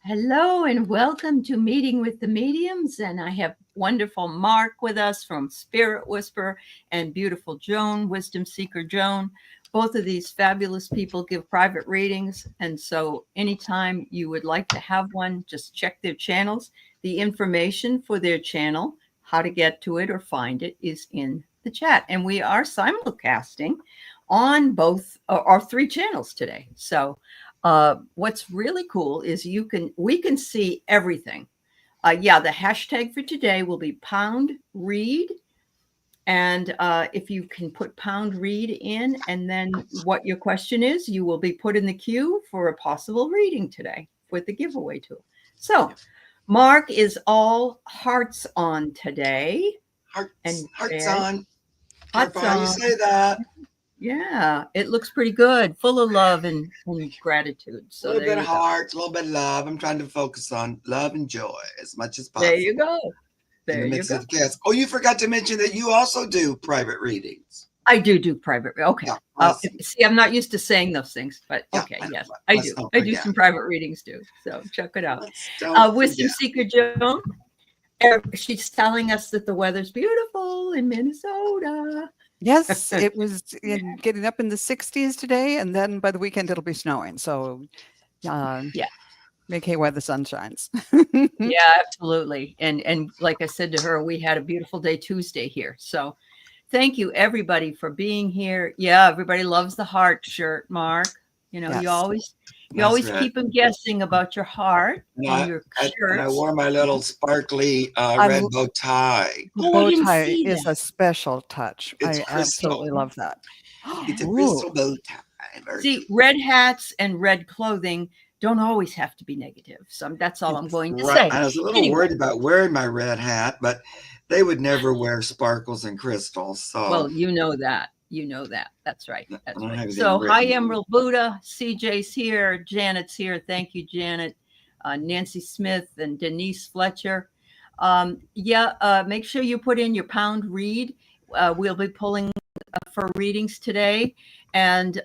Hello and welcome to Meeting with the Mediums. And I have wonderful Mark with us from Spirit Whisper and beautiful Joan, Wisdom Seeker Joan. Both of these fabulous people give private readings. And so anytime you would like to have one, just check their channels. The information for their channel, how to get to it or find it, is in the chat. And we are simulcasting on both our three channels today. So what's really cool is we can see everything. The hashtag for today will be pound read. And if you can put pound read in, and then what your question is, you will be put in the queue for a possible reading today with the giveaway tool. So Mark is all hearts on today. Hearts on. Hearts on. How you say that? Yeah, it looks pretty good, full of love and gratitude. So a little bit of hearts, a little bit of love. I'm trying to focus on love and joy as much as possible. There you go. There you go. Oh, you forgot to mention that you also do private readings. I do private. Okay. Yeah, see, I'm not used to saying those things, but okay. Yes, I do. I do some private readings too. So check it out. Wisdom Seeker Joan. She's telling us that the weather's beautiful in Minnesota. Yes, it was getting up in the 60s today, and then by the weekend it'll be snowing. So, make hay while the sun shines. Yeah, absolutely. And like I said to her, we had a beautiful day Tuesday here. So, thank you everybody for being here. Yeah, everybody loves the heart shirt, Mark. You know, yes. You always keep them guessing about your heart and your shirt. I wore my little sparkly red bow tie. The bow tie is a special touch. I absolutely love that. It's a crystal bow tie. See, red hats and red clothing don't always have to be negative. So that's all I'm going to say. I was a little worried about wearing my red hat, but they would never wear sparkles and crystals. So well, you know that. You know that. That's right. That's right. So hi, Emerald Buddha. CJ's here. Janet's here. Thank you, Janet. Nancy Smith and Denise Fletcher. Make sure you put in your pound read. We'll be pulling for readings today. And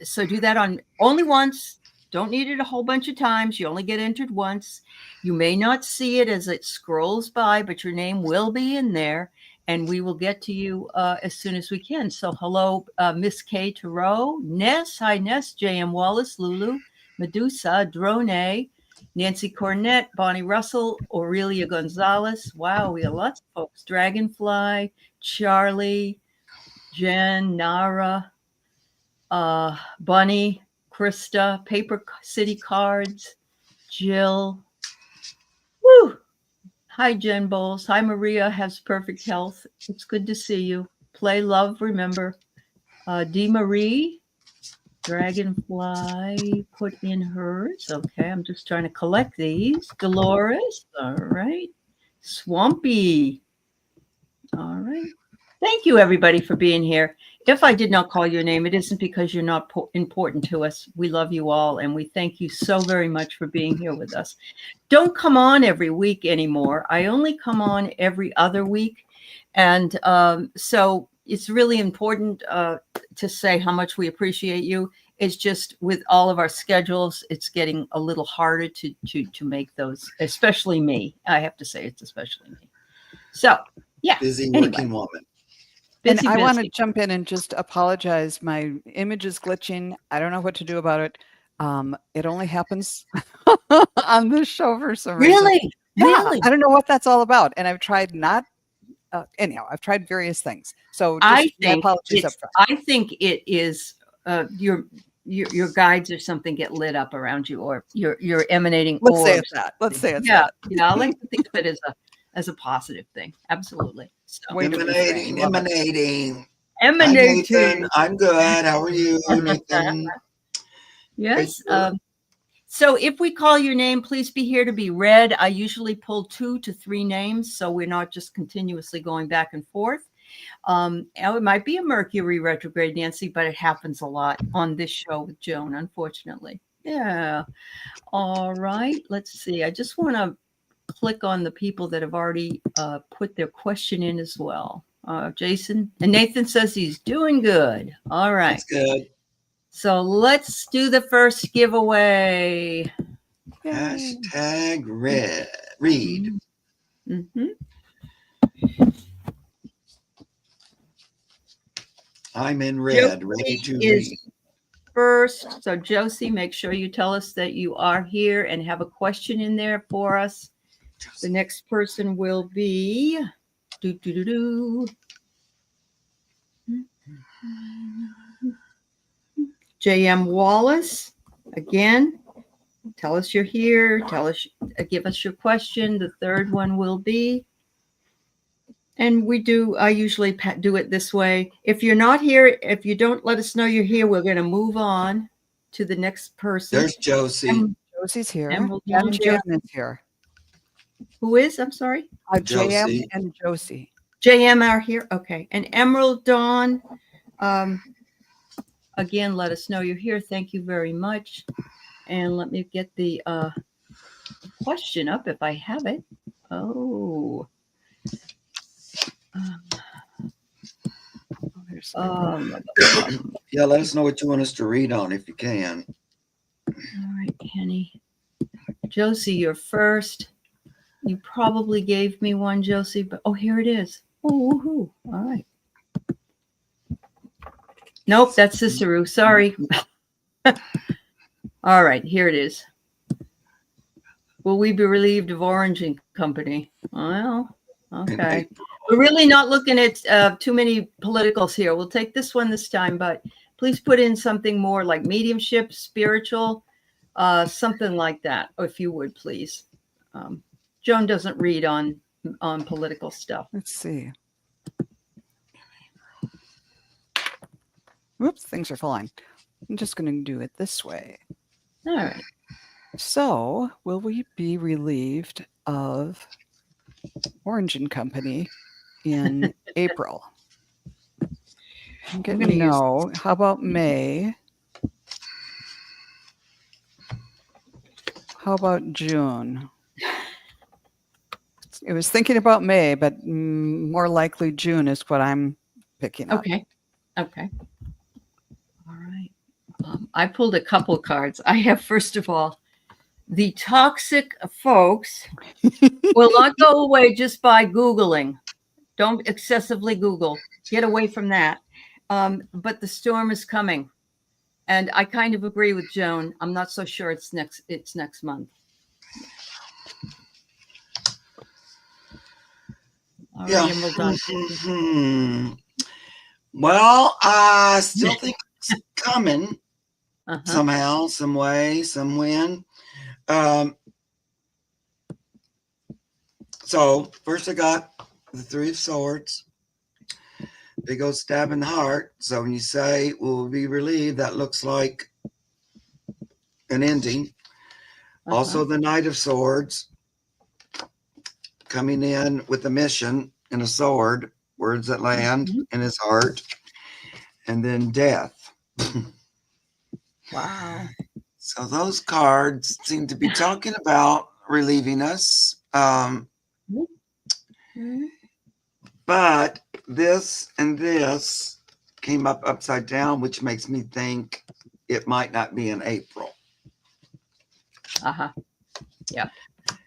so do that on only once. Don't need it a whole bunch of times. You only get entered once. You may not see it as it scrolls by, but your name will be in there. And we will get to you as soon as we can. So hello, Miss K. Tarot, Ness. Hi, Ness. J.M. Wallace, Lulu, Medusa, Drone, Nancy Cornett, Bonnie Russell, Aurelia Gonzalez. Wow, we have lots of folks. Dragonfly, Charlie, Jen, Nara, Bunny, Krista, Paper City Cards, Jill. Woo! Hi, Jen Bowles. Hi, Maria has perfect health. It's good to see you. Play, love, remember. D. Marie, Dragonfly, put in hers. Okay, I'm just trying to collect these. Dolores, all right. Swampy, all right. Thank you, everybody, for being here. If I did not call your name, it isn't because you're not important to us. We love you all, and we thank you so very much for being here with us. Don't come on every week anymore. I only come on every other week. And so it's really important to say how much we appreciate you. It's just with all of our schedules, it's getting a little harder to make those, especially me. I have to say it's especially me. So, yeah. Busy working woman. And I want to jump in and just apologize. My image is glitching. I don't know what to do about it. It only happens on this show for some reason. Really? Yeah, I don't know what that's all about. And I've tried anyhow, I've tried various things. So just my apologies up front. I think it is your guides or something get lit up around you, or you're emanating. Let's say it's that. Let's say it's that. Yeah, I like to think of it as a positive thing. Absolutely. So. Emanating. Emanating. Nathan, I'm good. How are you, Nathan? Yes. So if we call your name, please be here to be read. I usually pull 2 to 3 names, so we're not just continuously going back and forth. It might be a Mercury retrograde, Nancy, but it happens a lot on this show with Joan, unfortunately. Yeah. All right. Let's see. I just want to click on the people that have already put their question in as well. Jason and Nathan says he's doing good. All right. That's good. So let's do the first giveaway. Yay. Hashtag read. Mm-hmm. I'm in red, ready to read. First, so Josie, make sure you tell us that you are here and have a question in there for us. The next person will be J.M. Wallace. Again, tell us you're here. Tell us, give us your question. The third one will be, and I usually do it this way. If you're not here, if you don't let us know you're here, we're going to move on to the next person. There's Josie. Josie's here. Emerald Jan Dawn, and Jan is here. Who is? I'm sorry. JM Josie. and Josie. JM are here. Okay. And Emerald Dawn, again, let us know you're here. Thank you very much. And let me get the question up if I have it. Oh. Yeah, let us know what you want us to read on if you can. All right, Kenny. Josie, you're first. You probably gave me one, Josie, but here it is. Oh, woohoo. All right. Nope, that's Cicero. Sorry. All right, here it is. Will we be relieved of Orange and Company? Well, okay. We're really not looking at too many politicals here. We'll take this one this time, but please put in something more like mediumship, spiritual, something like that, if you would, please. Joan doesn't read on political stuff. Let's see. Whoops, things are falling. I'm just going to do it this way. All right. So, will we be relieved of Orange and Company in April? I'm going to know. How about May? How about June? It was thinking about May, but more likely June is what I'm picking up. Okay. Okay. All right. I pulled a couple cards. I have, first of all, the toxic folks will not go away just by Googling. Don't excessively Google. Get away from that. But the storm is coming. And I kind of agree with Joan. I'm not so sure it's next month. All Yeah. right, we're done. Well, I still think it's coming Uh-huh. somehow, some way, some when. So first I got the Three of Swords. Big old stab in the heart. So when you say we'll be relieved, that looks like an ending. Uh-huh. Also the Knight of Swords coming in with a mission and a sword, words that land in his heart, and then death. Wow. So those cards seem to be talking about relieving us. But this and this came up upside down, which makes me think it might not be in April. Uh-huh. Yeah.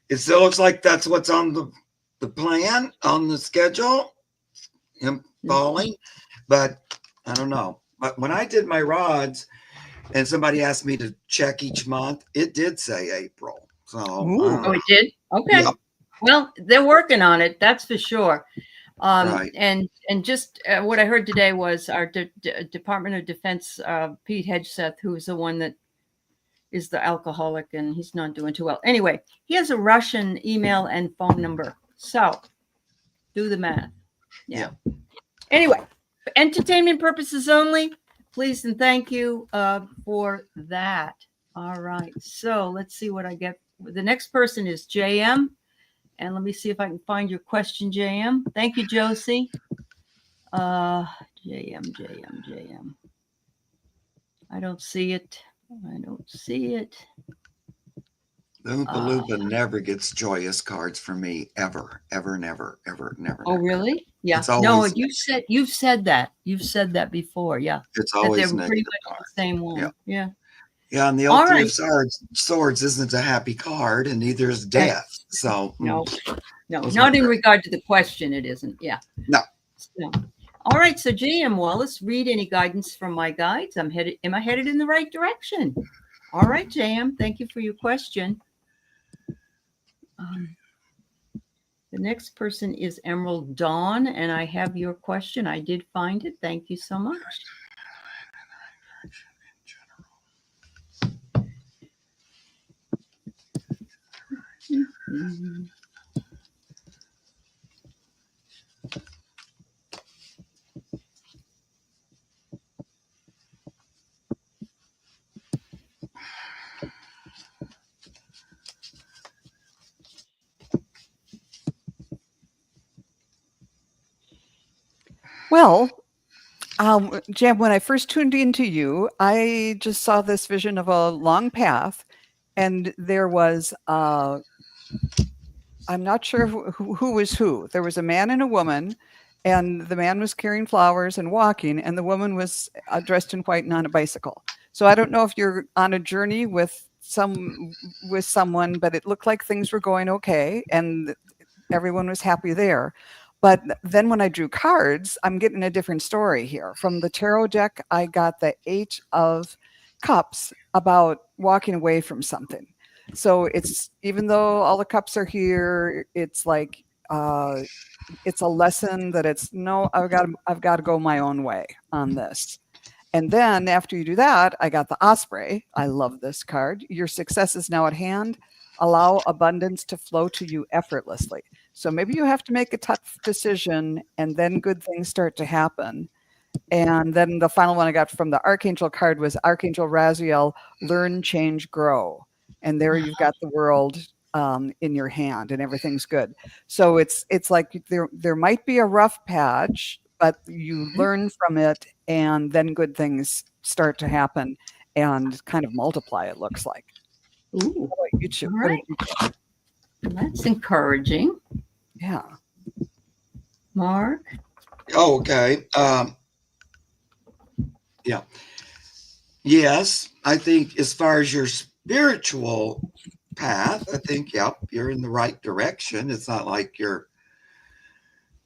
It still looks like that's what's on the plan, on the schedule, him falling. But I don't know. But when I did my rods and somebody asked me to check each month, it did say April. So Oh, it did? Okay. Yeah. Well, they're working on it. That's for sure. Right. And just what I heard today was our Department of Defense, Pete Hedgeseth, who's the one that is the alcoholic, and he's not doing too well. Anyway, he has a Russian email and phone number. So do the math. Yeah. Anyway, for entertainment purposes only, please and thank you for that. All right. So let's see what I get. The next person is JM. And let me see if I can find your question, JM. Thank you, Josie. JM. I don't see it. The Oompa Loompa never gets joyous cards for me, ever, never. Oh, really? Yeah. It's always, No, you've said that. You've said that before. Yeah. It's That always they're pretty negative much cards. the same one. Yeah. Yeah, and the All old Three right. of Swords isn't a happy card, and neither is death. So No, those not aren't in great. regard to the question. It isn't. Yeah. No. So, all right. So, J.M. Wallace, read any guidance from my guides. Am I headed in the right direction? All right, J.M. Thank you for your question. The next person is Emerald Dawn, and I have your question. I did find it. Thank you so much. Well, Jan, when I first tuned into you, I just saw this vision of a long path, and there was, I'm not sure who was who. There was a man and a woman, and the man was carrying flowers and walking, and the woman was dressed in white and on a bicycle. So I don't know if you're on a journey with someone, but it looked like things were going okay, and everyone was happy there. But then when I drew cards, I'm getting a different story here. From the tarot deck, I got the Eight of Cups about walking away from something. So it's, even though all the cups are here, it's like it's a lesson that it's no, I've got to go my own way on this. And then after you do that, I got the Osprey. I love this card. Your success is now at hand. Allow abundance to flow to you effortlessly. So maybe you have to make a tough decision, and then good things start to happen. And then the final one I got from the Archangel card was Archangel Raziel, learn, change, grow. And there you've got the world in your hand, and everything's good. So it's like there might be a rough patch, but you learn from it, and then good things start to happen and kind of multiply, it looks like. Ooh, What about you two? all What right. did you do? That's encouraging. Yeah. Mark? Oh, okay. Yeah. Yes, I think as far as your spiritual path, I think, yep, you're in the right direction. It's not like you're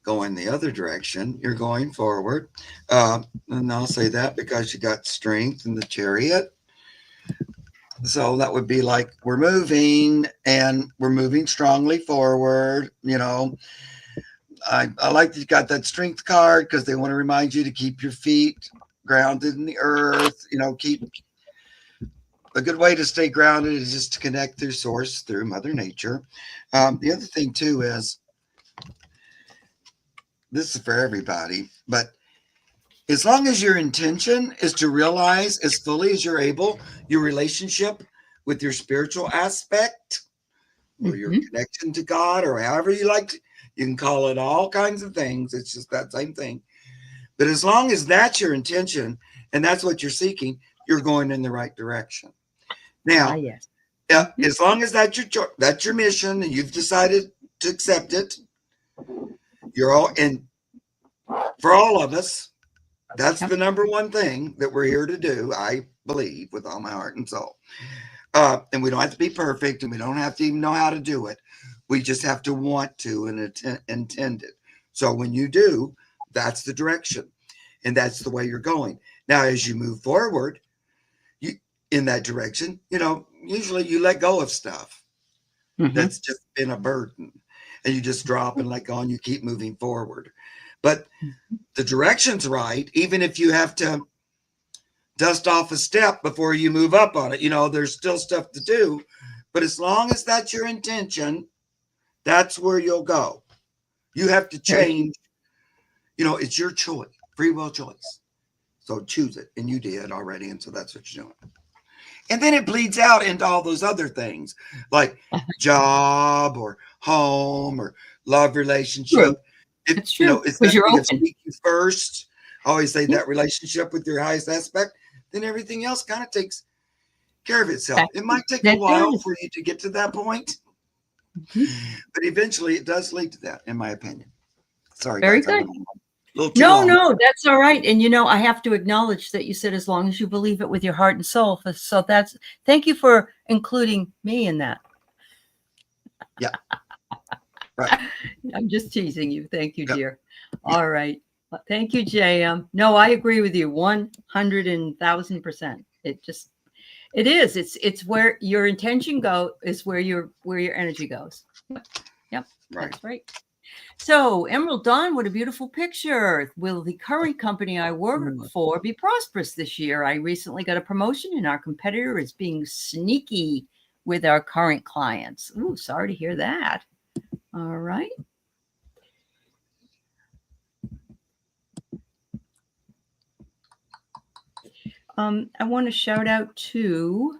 going the other direction. You're going forward. And I'll say that because you got strength in the Chariot. So that would be like we're moving, and we're moving strongly forward. You know, I like that you got that strength card because they want to remind you to keep your feet grounded in the earth. You know, keep a good way to stay grounded is just to connect through source, through Mother Nature. The other thing too is, this is for everybody, but as long as your intention is to realize as fully as you're able your relationship with your spiritual aspect or your connection to God, or however you like to, you can call it all kinds of things. It's just that same thing. But as long as that's your intention and that's what you're seeking, you're going in the right direction. Now, Yes. As long as that's your mission and you've decided to accept it, you're all, and for all of us, that's the number one thing that we're here to do, I believe, with all my heart and soul. And we don't have to be perfect, and we don't have to even know how to do it. We just have to want to and intend it. So when you do, that's the direction, and that's the way you're going. Now, as you move forward, you in that direction, you know, usually you let go of stuff that's just been a burden, and you just drop and let go, and you keep moving forward. But the direction's right, even if you have to dust off a step before you move up on it. You know, there's still stuff to do, but as long as that's your intention, that's where you'll go. You have to change. You know, it's your choice, free will choice. So choose it, and you did already, and so that's what you're doing. And then it bleeds out into all those other things like job or home or love relationship. It's you true. know, it's Because you're going to open. speak you first. I always say that relationship with your highest aspect, then everything else kind of takes care of itself. It might take a while for you to get to that point, but eventually it does lead to that, in my opinion. Sorry, Very guys. good. little too No, long. no, that's all right. And I have to acknowledge that you said as long as you believe it with your heart and soul. So thank you for including me in that. Yeah. Right. I'm just teasing you. Thank you, Yep. dear. All right. Thank you, JM. No, I agree with you 100,000%. It is. It's where your intention is where your energy goes. Yep. Right. That's right. So, Emerald Dawn, what a beautiful picture. Will the current company I work for be prosperous this year? I recently got a promotion and our competitor is being sneaky with our current clients. Ooh, sorry to hear that. All right. I want to shout out to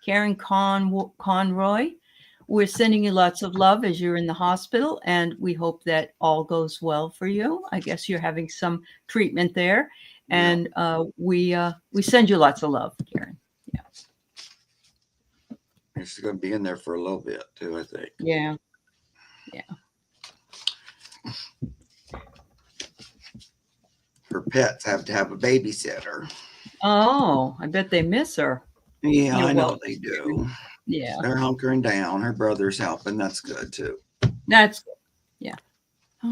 Karen Conroy. We're sending you lots of love as you're in the hospital, and we hope that all goes well for you. I guess you're having some treatment there, and we send you lots of love, Karen. Yeah. She's going to be in there for a little bit too, I think. Yeah. Yeah. Her pets have to have a babysitter. Oh, I bet they miss her. Yeah, I know they do. Yeah. They're hunkering down. Her brother's helping. That's good too. That's good. Yeah.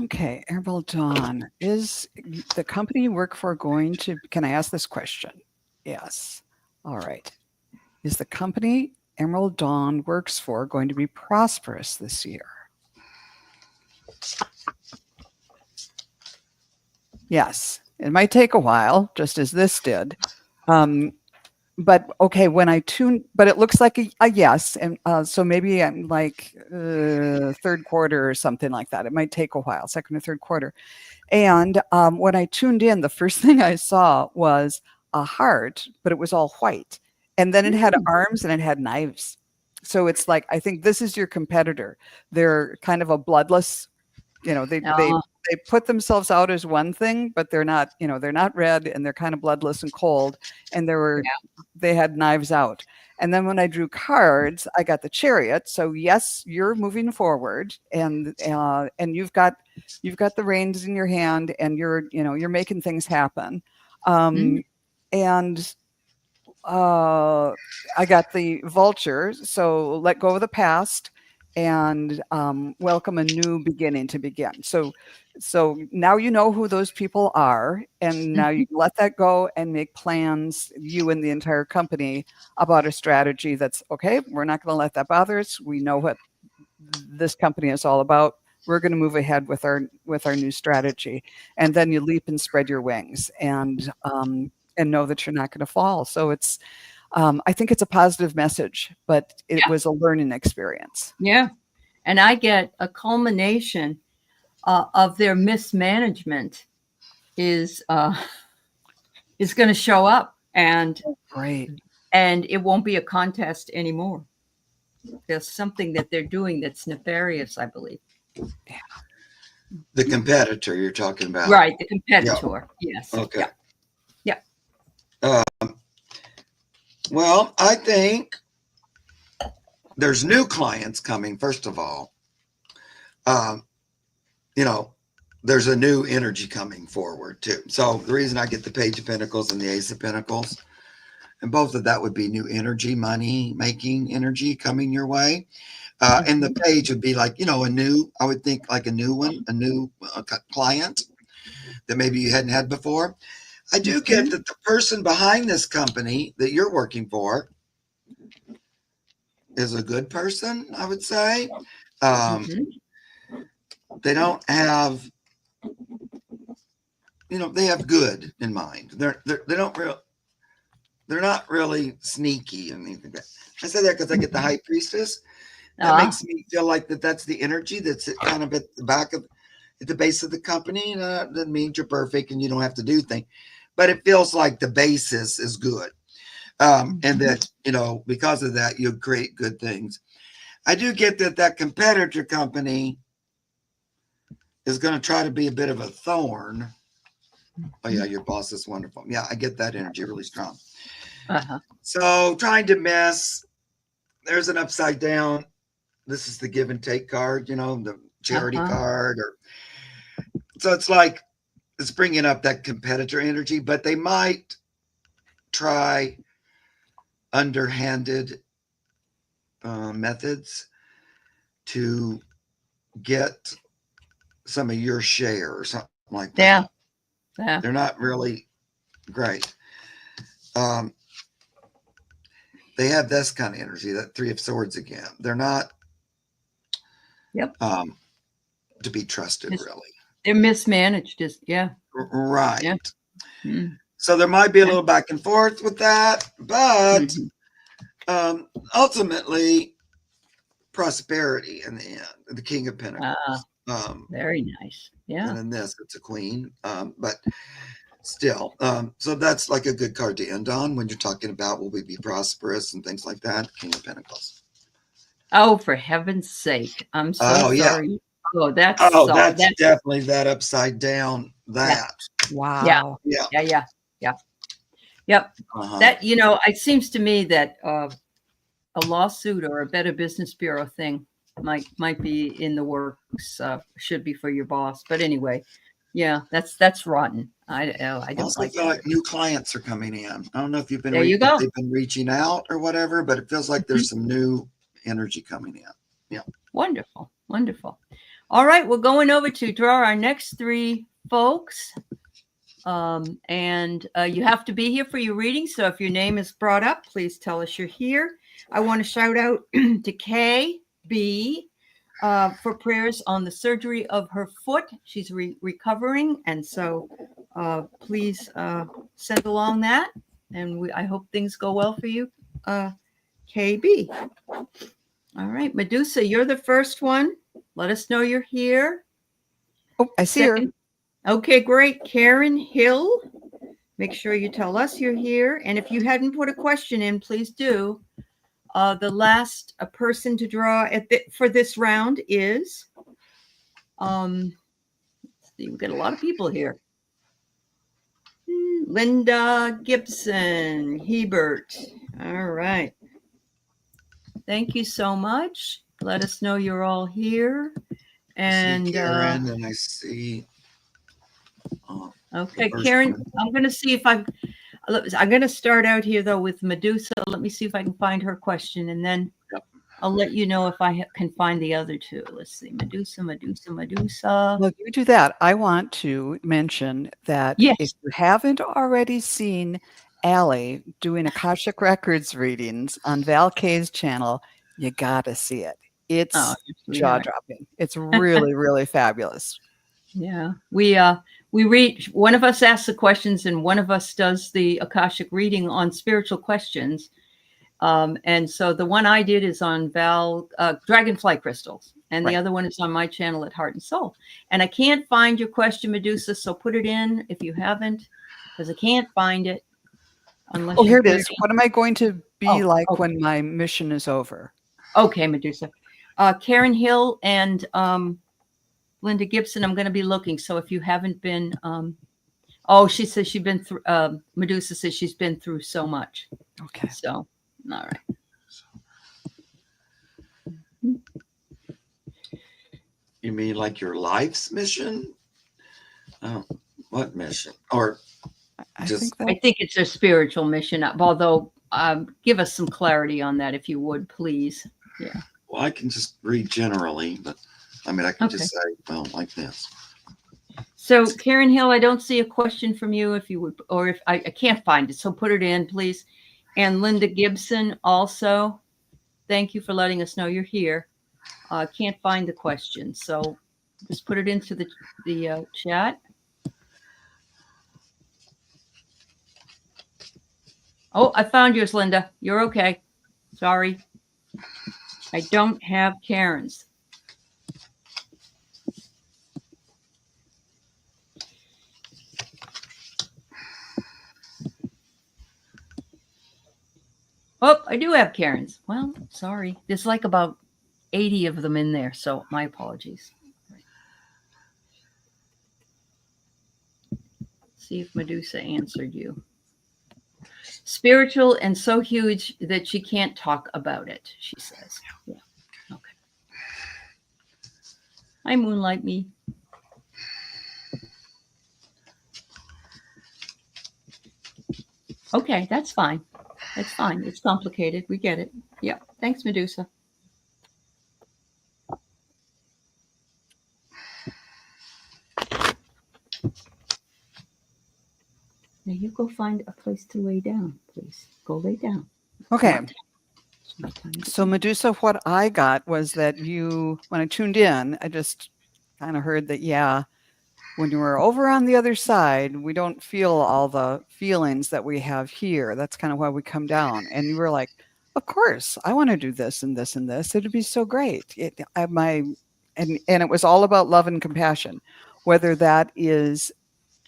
Okay, Emerald Dawn, is the company you work for going to, can I ask this question? Yes. All right. Is the company Emerald Dawn works for going to be prosperous this year? Yes. It might take a while, just as this did. But okay, but it looks like a yes. And so maybe I'm like third quarter or something like that. It might take a while, second or third quarter. And when I tuned in, the first thing I saw was a heart, but it was all white. And then it had arms and it had knives. So it's like, I think this is your competitor. They're kind of a bloodless, they put themselves out as one thing, but they're not red, and they're kind of bloodless and cold. And they had knives out. And then when I drew cards, I got the Chariot. So yes, you're moving forward, and you've got the reins in your hand, and you're making things happen. And I got the Vulture. So let go of the past and welcome a new beginning to begin. So now you know who those people are, and now you let that go and make plans, you and the entire company, about a strategy that's okay. We're not going to let that bother us. We know what this company is all about. We're going to move ahead with our new strategy, and then you leap and spread your wings and know that you're not going to fall. So it's I think it's a positive message, but it was a learning experience. Yeah. And I get a culmination of their mismanagement is going to show up, and Great. And it won't be a contest anymore. There's something that they're doing that's nefarious, I believe. Yeah. The competitor you're talking about. Right. The competitor. Yeah. Yes. Okay. Yeah. Well, I think there's new clients coming, first of all. There's a new energy coming forward too. So the reason I get the Page of Pentacles and the Ace of Pentacles, and both of that would be new energy, money making energy coming your way. And the page would be like, I would think like a new one, a new client that maybe you hadn't had before. I do get that the person behind this company that you're working for is a good person, I would say. They don't have, they have good in mind. They're not really sneaky and anything like that. I say that because I get the High Priestess. That makes me feel like that's the energy that's kind of at the base of the company. Doesn't mean you're perfect and you don't have to do things, but it feels like the basis is good. And that, because of that, you'll create good things. I do get that competitor company is going to try to be a bit of a thorn. Oh yeah, your boss is wonderful. Yeah, I get that energy really strong. So trying to mess, there's an upside down. This is the give and take card, the charity card. So it's like it's bringing up that competitor energy, but they might try underhanded methods to get some of your share or something like that. Yeah. They're not really great. They have this kind of energy, that Three of Swords again. They're not to be trusted, really. They're mismanaged. Right. Yeah. Mm. So there might be a little back and forth with that, but ultimately prosperity in the end, the King of Pentacles. Very nice. Yeah. And in this, it's a queen. But still, so that's like a good card to end on when you're talking about will we be prosperous and things like that. King of Pentacles. Oh, for heaven's sake. I'm so sorry. Yeah. Oh, that's definitely that upside down. That. Wow. Yeah. Yep. That, it seems to me that a lawsuit or a Better Business Bureau thing might be in the works. Should be for your boss. But anyway, yeah, that's rotten. I don't also like feel like new clients are coming in. I don't know if you've been they've been reaching out or whatever, but it feels like there's some new energy coming in. Yeah. Wonderful. All right, we're going over to draw our next 3 folks. And you have to be here for your reading. So if your name is brought up, please tell us you're here. I want to shout out to KB for prayers on the surgery of her foot. She's recovering. And so please send along that. And I hope things go well for you, KB. All right, Medusa, you're the first one. Let us know you're here. Oh, I see her. Okay, great. Karen Hill. Make sure you tell us you're here. And if you hadn't put a question in, please do. The last person to draw for this round is, let's see, we've got a lot of people here. Linda Gibson Hebert. All right. Thank you so much. Let us know you're all here. And I see Karen, and I see. Okay, Karen, I'm going to see if I'm going to start out here, though, with Medusa. Let me see if I can find her question, and then I'll let you know if I can find the other 2. Let's see. Medusa. Well, you do that. I want to mention that if you haven't already seen Aley doing Akashic Records readings on Val K's channel, you got to see it. It's jaw-dropping. It's really, really fabulous. Yeah. We read, one of us asks the questions and one of us does the Akashic reading on spiritual questions. And so the one I did is on Dragonfly crystals, and the other one is on my channel at Heart and Soul. And I can't find your question, Medusa, so put it in if you haven't, because I can't find it. Unless here it is. What am I going to be like when my mission is over? Okay, Medusa. Karen Hill and Linda Gibson, I'm going to be looking. So if you haven't been, she says she's been through, Medusa says she's been through so much. Okay. So, all right. You mean like your life's mission? Oh, what mission? Or I think it's a spiritual mission, although give us some clarity on that if you would, please. Yeah. Well, I can just read generally, but I mean, I can just say, well, like this. So, Karen Hill, I don't see a question from you if you would, or if I can't find it. So put it in, please. And Linda Gibson also, thank you for letting us know you're here. I can't find the question. So just put it into the chat. Oh, I found yours, Linda. You're okay. Sorry. I don't have Karen's. Oh, I do have Karen's. Well, sorry. There's like about 80 of them in there, so my apologies. See if Medusa answered you. Spiritual and so huge that she can't talk about it, she says. Yeah. Okay. Hi, Moonlight Me. Okay, that's fine. That's fine. It's complicated. We get it. Yeah. Thanks, Medusa. Now you go find a place to lay down, please. Go lay down. Okay. It's not time to So eat. Medusa, what I got was that you, when I tuned in, I just kind of heard that, yeah, when you were over on the other side, we don't feel all the feelings that we have here. That's kind of why we come down. And you were like, of course, I want to do this and this and this. It'd be so great. And it was all about love and compassion, whether that is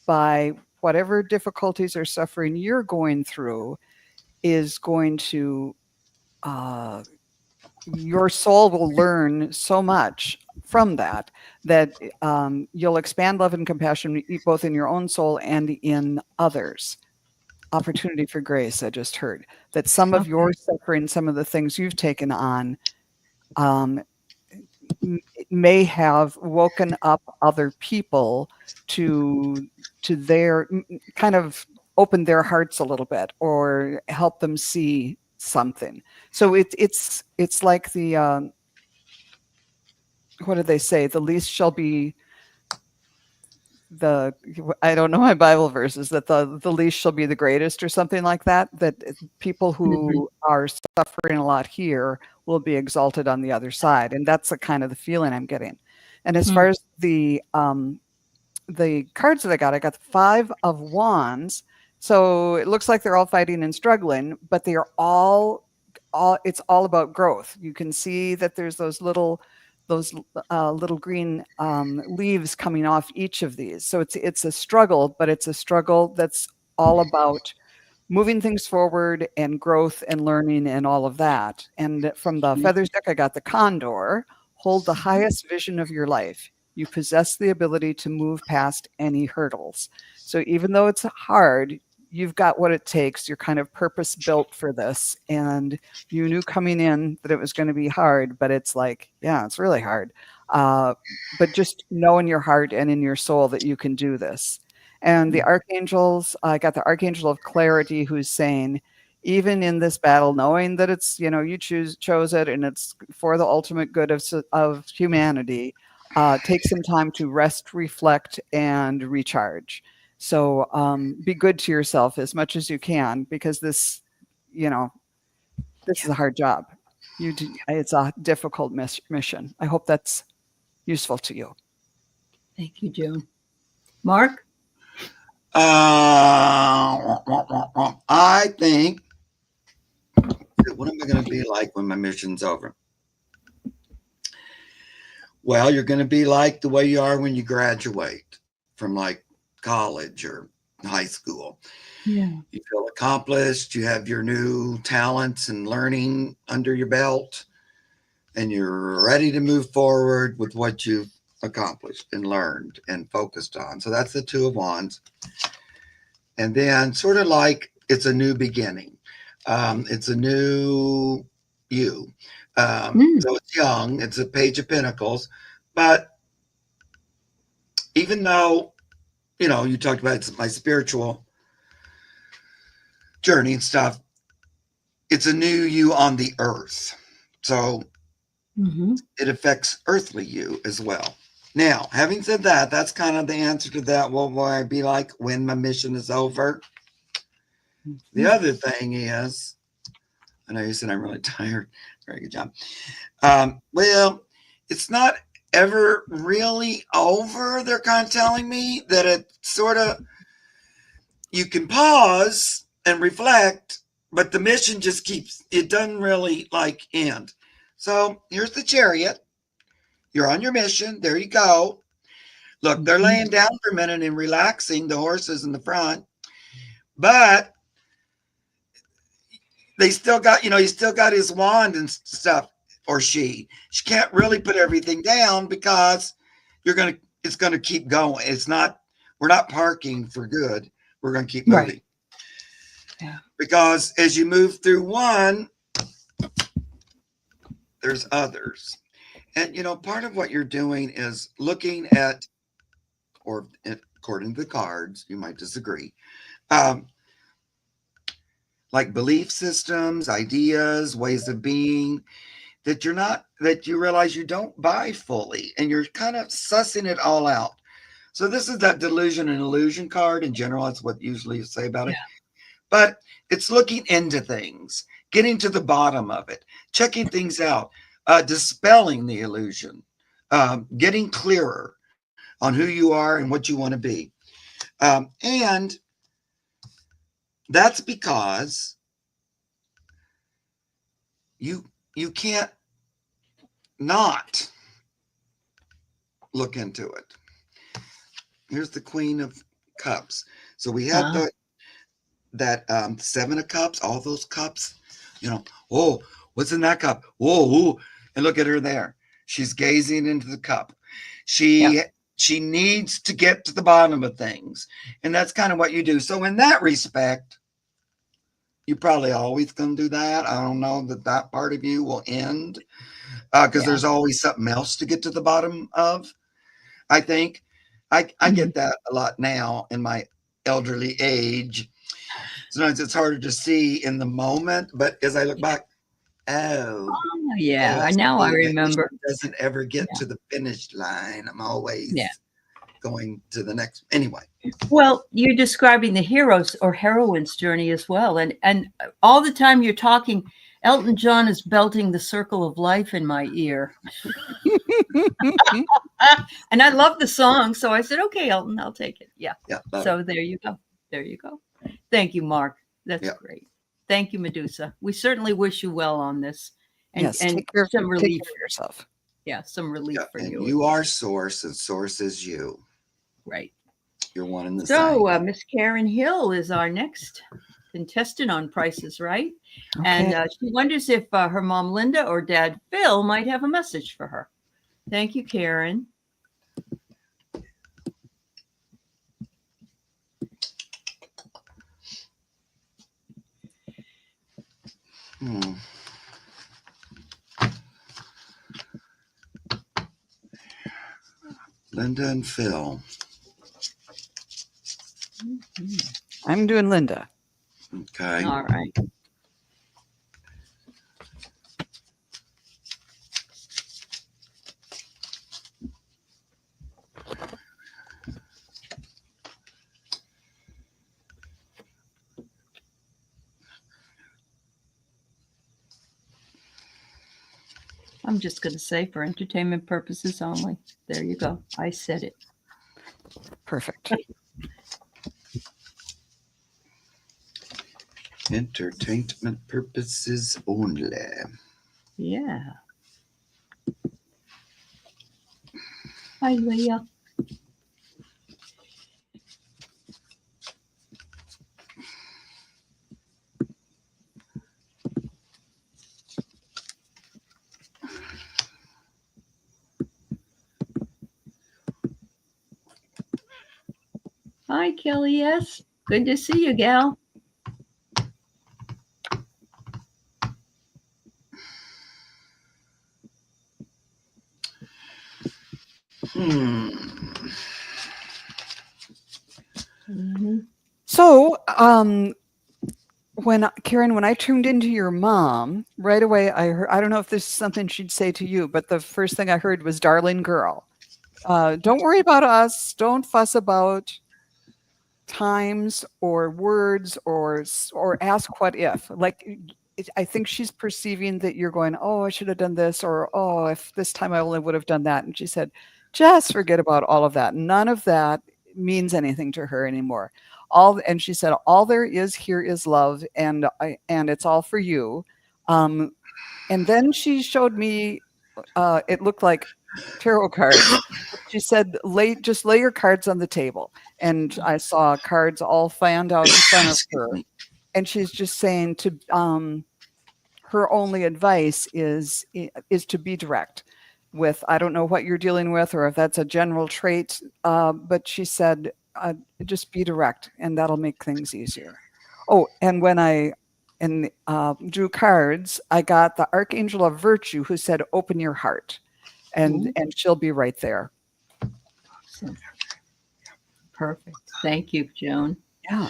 by whatever difficulties or suffering you're going through is going to your soul will learn so much from that you'll expand love and compassion both in your own soul and in others. Opportunity for grace. I just heard that some of your suffering, some of the things you've taken on, may have woken up other people to their kind of open their hearts a little bit or help them see something. So it's like the what did they say? The least shall be the I don't know my Bible verses that the least shall be the greatest or something like that. That people who are suffering a lot here will be exalted on the other side, and that's the kind of the feeling I'm getting. And as far as the cards that I got the 5 of Wands. So it looks like they're all fighting and struggling, but they are all it's all about growth. You can see that there's those little green leaves coming off each of these. So it's a struggle, but it's a struggle that's all about moving things forward and growth and learning and all of that. And from the feathers deck, I got the condor. Hold the highest vision of your life. You possess the ability to move past any hurdles. So even though it's hard, you've got what it takes. You're kind of purpose built for this. And you knew coming in that it was going to be hard, but it's like, yeah, it's really hard. But just know in your heart and in your soul that you can do this. And the archangels, I got the archangel of clarity who's saying, even in this battle, knowing that it's, you chose it and it's for the ultimate good of humanity, take some time to rest, reflect, and recharge. So be good to yourself as much as you can, because this is a hard job. It's a difficult mission. I hope that's useful to you. Thank you, Joan. Mark? I think, what am I going to be like when my mission's over? Well, you're going to be like the way you are when you graduate from like college or high school. Yeah. You feel accomplished. You have your new talents and learning under your belt, and you're ready to move forward with what you've accomplished and learned and focused on. So that's the 2 of Wands. And then sort of like it's a new beginning. It's a new you. So it's young. It's a Page of Pentacles. But even though, you talked about my spiritual journey and stuff, it's a new you on the earth. So it affects earthly you as well. Now, having said that, that's kind of the answer to that. What will I be like when my mission is over? The other thing is, I know you said I'm really tired. Very good job. Well, it's not ever really over. They're kind of telling me that it sort of, you can pause and reflect, but the mission just it doesn't really like end. So here's the Chariot. You're on your mission. There you go. Look, they're laying down for a minute and relaxing, the horses in the front, but they still got, he still got his wand and stuff, or she can't really put everything down because it's going to keep going. We're not parking for good. We're going to keep moving. Right. Yeah. Because as you move through one, there's others. And, part of what you're doing is looking at, or according to the cards, you might disagree, like belief systems, ideas, ways of being that you realize you don't buy fully, and you're kind of sussing it all out. So this is that delusion and illusion card in general. That's what usually you say about it. But it's looking into things, getting to the bottom of it, checking things out, dispelling the illusion, getting clearer on who you are and what you want to be. And that's because you can't not look into it. Here's the Queen of Cups. So we have that 7 of Cups, all those cups, oh, what's in that cup? Whoa, and look at her there. She's gazing into the cup. She needs to get to the bottom of things. And that's kind of what you do. So in that respect, you're probably always going to do that. I don't know that part of you will end because there's always something else to get to the bottom of. I think I get that a lot now in my elderly age. Sometimes it's harder to see in the moment, but as I look back, now I remember. Doesn't ever get to the finish line. I'm always going to the next. Anyway. Well, you're describing the hero's or heroine's journey as well. And all the time you're talking, Elton John is belting The Circle of Life in my ear. And I love the song. So I said, okay, Elton, I'll take it. Yeah. So there you go. There you go. Thank you, Mark. That's great. Thank you, Medusa. We certainly wish you well on this. And take care, some relief for yourself. Yeah, some relief for and you. You are source, and source is you. Right. You're one in the same. So Miss Karen Hill is our next contestant on Price is Right. Okay. And she wonders if her mom, Linda, or dad, Phil, might have a message for her. Thank you, Karen. Linda and Phil. I'm doing Linda. Okay. All right. I'm just going to say for entertainment purposes only. There you go. I said it. Perfect. Entertainment purposes only. Yeah. Hi, Leah. Hi, Kelly. Yes. Good to see you, gal. So, when I tuned into your mom, right away, I heard, I don't know if this is something she'd say to you, but the first thing I heard was, darling girl, don't worry about us. Don't fuss about times or words or ask what if. Like, I think she's perceiving that you're going, oh, I should have done this, or, oh, if this time I only would have done that. And she said, just forget about all of that. None of that means anything to her anymore. And she said, all there is here is love, and it's all for you. And then she showed me, it looked like tarot cards. She said, just lay your cards on the table. And I saw cards all fanned out in front of her. And she's just saying her only advice is to be direct with, I don't know what you're dealing with, or if that's a general trait, but she said, just be direct, and that'll make things easier. Oh, and when I drew cards, I got the Archangel of Virtue, who said, open your heart, and she'll be right there. Awesome. Perfect. Thank you, Joan. Yeah.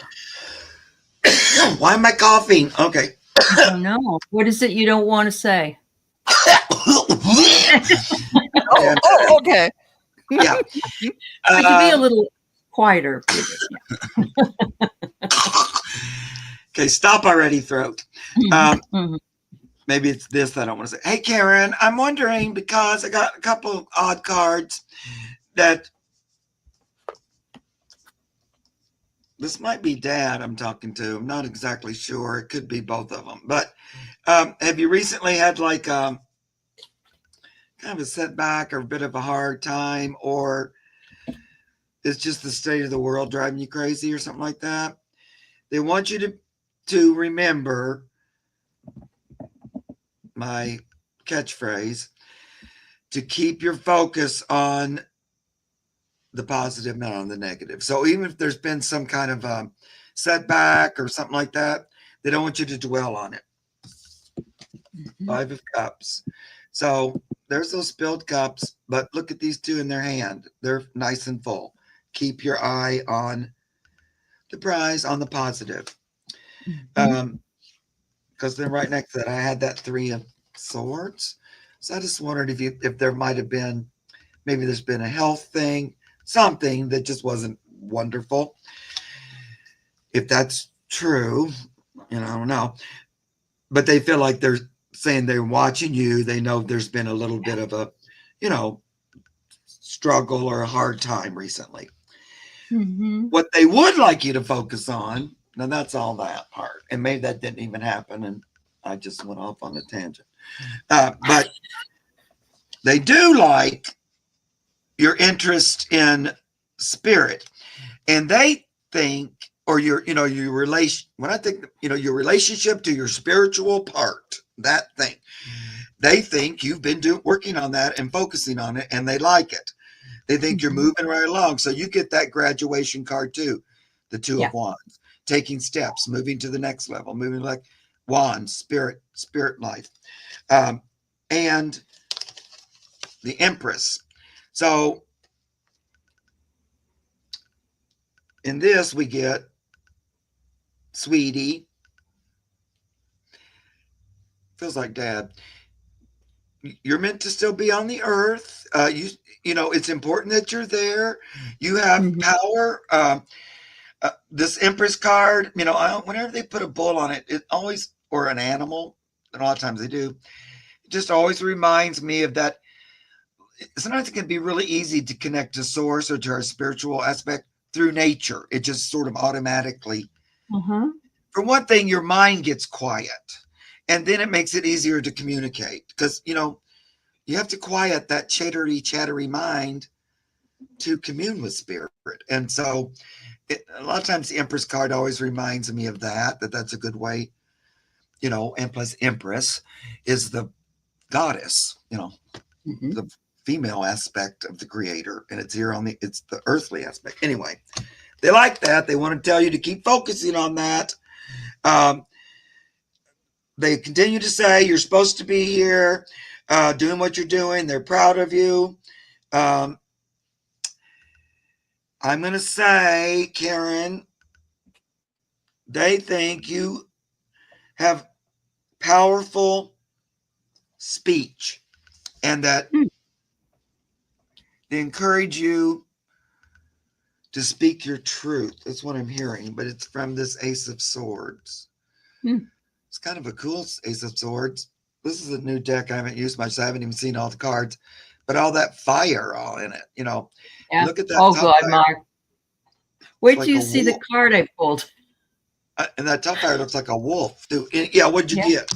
Why am I coughing? Okay. I don't know. What is it you don't want to say? Okay. Yeah. Could you be a little quieter? Okay, stop already, throat. Mhm. Maybe it's this I don't want to say. Hey, Karen, I'm wondering because I got a couple of odd cards that this might be Dad I'm talking to. I'm not exactly sure. It could be both of them. But have you recently had like kind of a setback or a bit of a hard time, or it's just the state of the world driving you crazy or something like that? They want you to remember my catchphrase, to keep your focus on the positive, not on the negative. So even if there's been some kind of setback or something like that, they don't want you to dwell on it. Mhm. 5 of Cups. So there's those spilled cups, but look at these 2 in their hand. They're nice and full. Keep your eye on the prize, on the positive. Because then right next to that, I had that 3 of Swords. So I just wondered if there might have been, maybe there's been a health thing, something that just wasn't wonderful. If that's true, I don't know. But they feel like they're saying they're watching you. They know there's been a little bit of a, struggle or a hard time recently. Mhm. What they would like you to focus on, now that's all that part. And maybe that didn't even happen. And I just went off on a tangent. But they do like your interest in spirit. And they think, or your relation, when I think, your relationship to your spiritual part, that thing, they think you've been working on that and focusing on it, and they like it. They think you're moving right along. So you get that graduation card too, the 2 of Wands, taking steps, moving to the next level, moving like Wands, spirit life, and the Empress. So in this, we get Sweetie. Feels like Dad. You're meant to still be on the earth. It's important that you're there. You have power. This Empress card, whenever they put a bull on it, it always, or an animal, and a lot of times they do, it just always reminds me of that. Sometimes it can be really easy to connect to source or to our spiritual aspect through nature. It just sort of automatically. For one thing, your mind gets quiet, and then it makes it easier to communicate because, you have to quiet that chattery mind to commune with spirit. And so a lot of times the Empress card always reminds me of that's a good way, and plus Empress is the goddess, the female aspect of the creator, and it's here it's the earthly aspect. Anyway, they like that. They want to tell you to keep focusing on that. They continue to say you're supposed to be here, doing what you're doing. They're proud of you. I'm going to say, Karen, they think you have powerful speech and that they encourage you to speak your truth. That's what I'm hearing, but it's from this Ace of Swords. It's kind of a cool Ace of Swords. This is a new deck I haven't used much, so I haven't even seen all the cards, but all that fire all in it, Yeah. Look at that. Oh, God, fire. Mark. Wait like till you a see the wolf. card I pulled. And that top fire looks like a wolf, too. Yeah, what'd you get?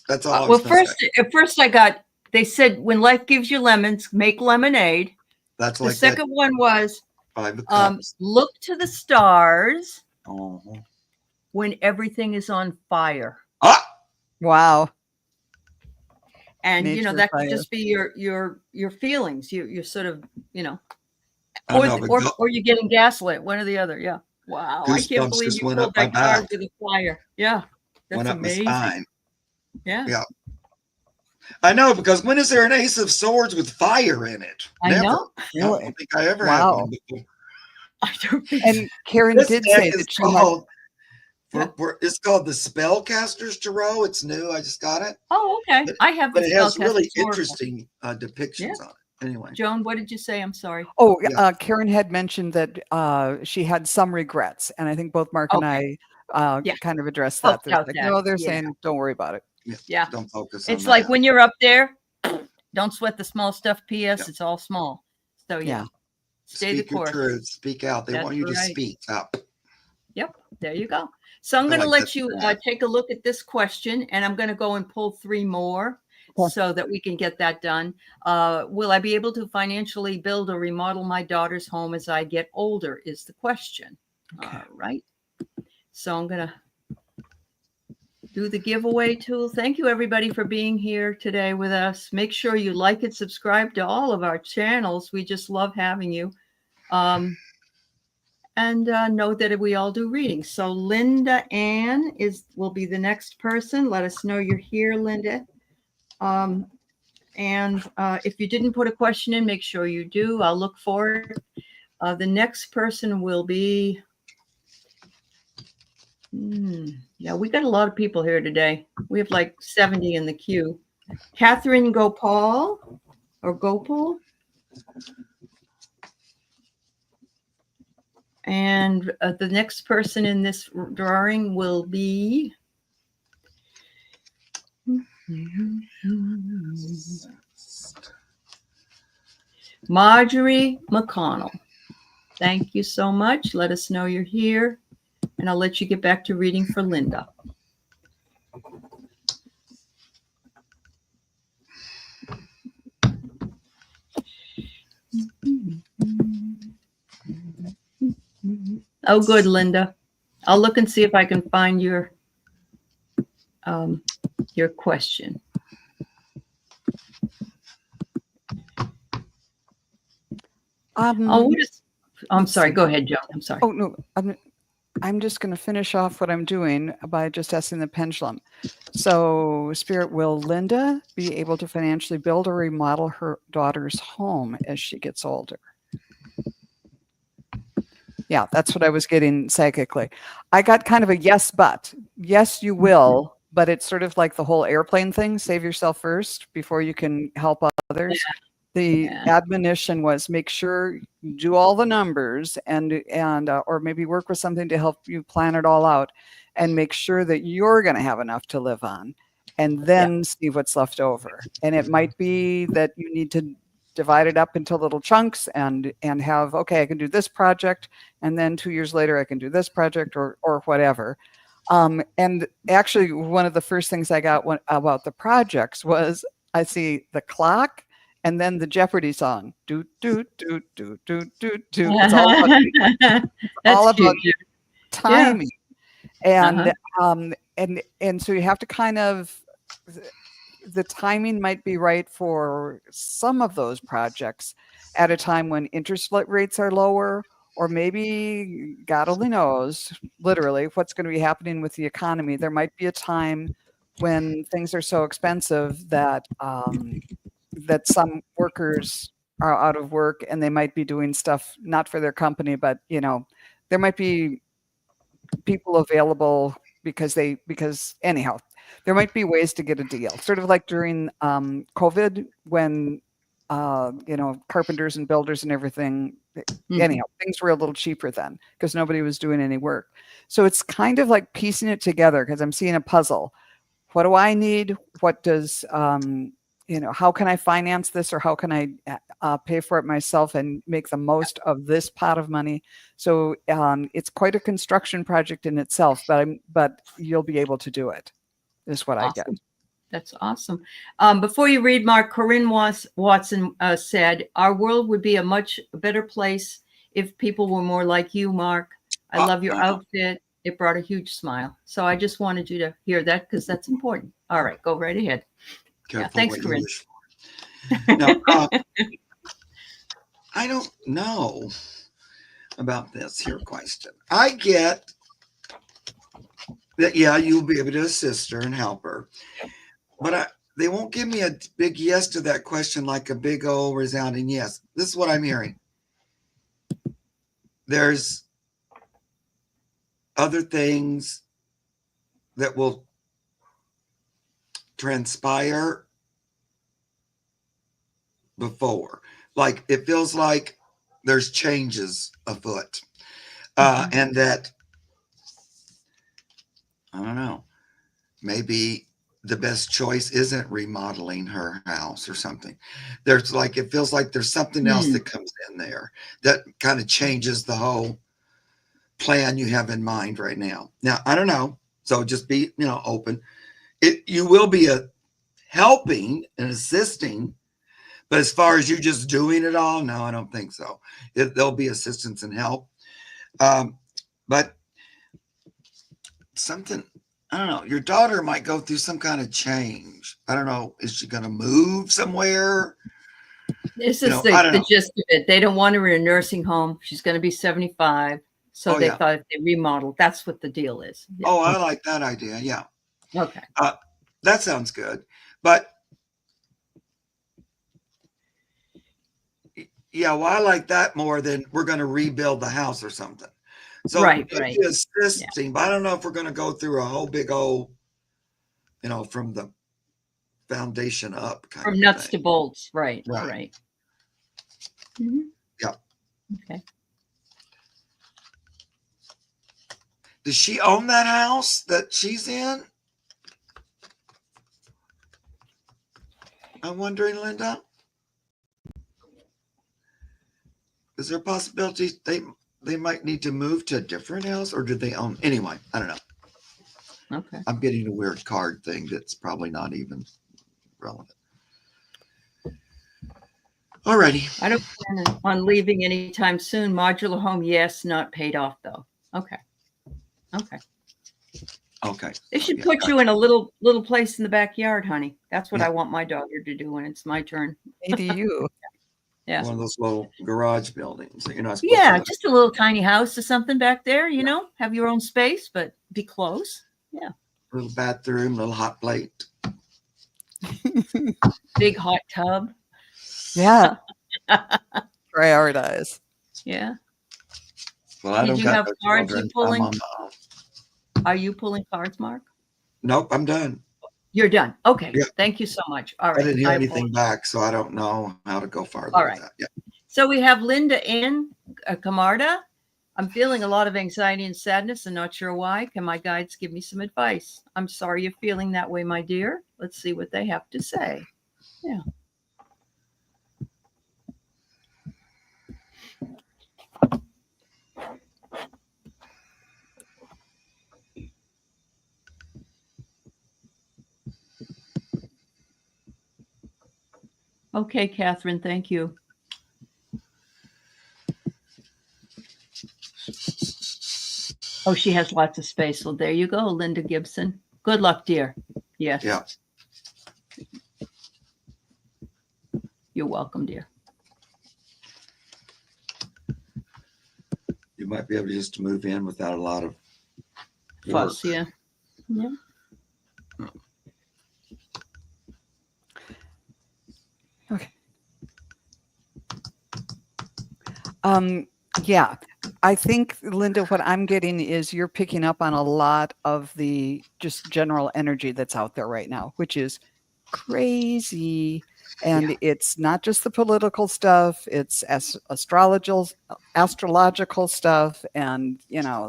That's all I was Well, gonna say. at first I got, they said, when life gives you lemons, make lemonade. That's The like second one was, 5 of Cups. look to the stars Uh-huh. when everything is on fire. Wow. And Nature that fire. could just be your feelings. You're sort of, I know, but or you're getting gaslit, one or the other. Yeah. Wow. I can't goosebumps believe just you went pulled up my that card back. with a fire. Yeah. That's Went up my amazing. spine. Yeah. I know, because when is there an Ace of Swords with fire in it? I Never. know. I don't think I ever had one before. I don't think And Karen This did deck say is that she had called It's called the Spellcasters Tarot. It's new. I just got it. Oh, okay. But, I have but the it has Spellcasters really Oracle. interesting depictions on it. Anyway. Joan, what did you say? I'm sorry. Oh, Yeah. Karen had mentioned that she had some regrets, and I think both Mark and I Yeah. kind of addressed that. Helped They're out like, that. no, they're Yeah. saying don't worry about it. Yeah. Don't focus on It's like that. when you're up there, don't sweat the small stuff. P.S. It's all small. So Yeah. stay the Speak your course. truth. Speak out. They That's want you to right. speak up. Yep. There you go. So I'm going to like let that. you take a look at this question, and I'm going to go and pull 3 more Okay. so that we can get that done. Will I be able to financially build or remodel my daughter's home as I get older is the question. Okay. All right. So I'm going to do the giveaway tool. Thank you, everybody, for being here today with us. Make sure you like and subscribe to all of our channels. We just love having you. And know that we all do readings. So Linda Ann will be the next person. Let us know you're here, Linda. And if you didn't put a question in, make sure you do. I'll look for it. The next person will be, yeah, we got a lot of people here today. We have like 70 in the queue. Catherine Gopal or Gopal. And the next person in this drawing will be Marjorie McConnell. Thank you so much. Let us know you're here. And I'll let you get back to reading for Linda. Oh, good, Linda. I'll look and see if I can find your question. I'm sorry. Go ahead, Joan. I'm sorry. Oh no, I'm just going to finish off what I'm doing by just asking the pendulum. So, Spirit, will Linda be able to financially build or remodel her daughter's home as she gets older? Yeah, that's what I was getting psychically. I got kind of a yes, but. Yes, you will, but it's sort of like the whole airplane thing. Save yourself first before you can help others. Yeah. The admonition was make sure you do all the numbers and or maybe work with something to help you plan it all out and make sure that you're going to have enough to live on and then see what's left over. And it might be that you need to divide it up into little chunks and have, okay, I can do this project. And then 2 years later, I can do this project or whatever. And actually, one of the first things I got about the projects was I see the clock and then the Jeopardy song. Do, do, do, do, do, do, do. It's all about timing. And and so you have to kind of, the timing might be right for some of those projects at a time when interest rates are lower, or maybe God only knows, literally, what's going to be happening with the economy. There might be a time when things are so expensive that that some workers are out of work and they might be doing stuff not for their company, but there might be people available because anyhow, there might be ways to get a deal. Sort of like during COVID when carpenters and builders and everything. Anyhow, things were a little cheaper then because nobody was doing any work. So it's kind of like piecing it together because I'm seeing a puzzle. What do I need? What does how can I finance this, or how can I pay for it myself and make the most of this pot of money? So it's quite a construction project in itself, but you'll be able to do it, is what I get. That's awesome. Before you read, Mark, Corinne Watson said, our world would be a much better place if people were more like you, Mark. I love your outfit. It brought a huge smile. So I just wanted you to hear that because that's important. All right, go right ahead. Thanks, Corinne. Now, I don't know about this here question. I get that, you'll be able to assist her and help her. But they won't give me a big yes to that question, like a big old resounding yes. This is what I'm hearing. There's other things that will transpire before. Like it feels like there's changes afoot. And that, I don't know, maybe the best choice isn't remodeling her house or something. There's like, it feels like there's something else that comes in there that kind of changes the whole plan you have in mind right now. Now, I don't know. So just be, open. You will be helping and assisting, but as far as you just doing it all, no, I don't think so. There'll be assistance and help. But something, I don't know, your daughter might go through some kind of change. I don't know. Is she going to move somewhere? This is the gist of it. They don't want her in a nursing home. She's going to be 75. So they thought if they remodeled, that's what the deal is. Yeah. Oh, I like that idea. Yeah. Okay. That sounds good. But yeah, well, I like that more than we're going to rebuild the house or something. So right. Assisting, but I don't know if we're going to go through a whole big old, from the foundation up from nuts to bolts. Right. Mm-hmm. Yeah. Okay. Does she own that house that she's in? I'm wondering, Linda. Is there a possibility they might need to move to a different house, or do they own? Anyway, I don't know. Okay. I'm getting a weird card thing that's probably not even relevant. Alrighty. I don't plan on leaving anytime soon. Modular home, yes, not paid off though. Okay. They should put you in a little place in the backyard, honey. That's what I want my daughter to do when it's my turn. ADU. Yeah. One of those little garage buildings that you're not supposed to just a little tiny house or something back there, have your own space, but be close. Yeah. Little bathroom, little hot plate. Big hot tub. Yeah. Prioritize. Yeah. Well, I Did you have cards you're pulling? Are you pulling cards, Mark? Nope, I'm done. You're done. Okay. Yeah. Thank you so much. All right. I didn't hear anything back, so I don't know how to go farther. All right. With that. Yeah. So we have Linda and Camarda. I'm feeling a lot of anxiety and sadness and not sure why. Can my guides give me some advice? I'm sorry you're feeling that way, my dear. Let's see what they have to say. Yeah. Okay, Catherine, thank you. Oh, she has lots of space. Well, there you go, Linda Gibson. Good luck, dear. Yes. Yeah. You're welcome, dear. You might be able to just move in without a lot of fuss. Yeah. Yeah. Okay. Yeah, I think, Linda, what I'm getting is you're picking up on a lot of the just general energy that's out there right now, which is crazy. And it's not just the political stuff, it's astrological stuff and,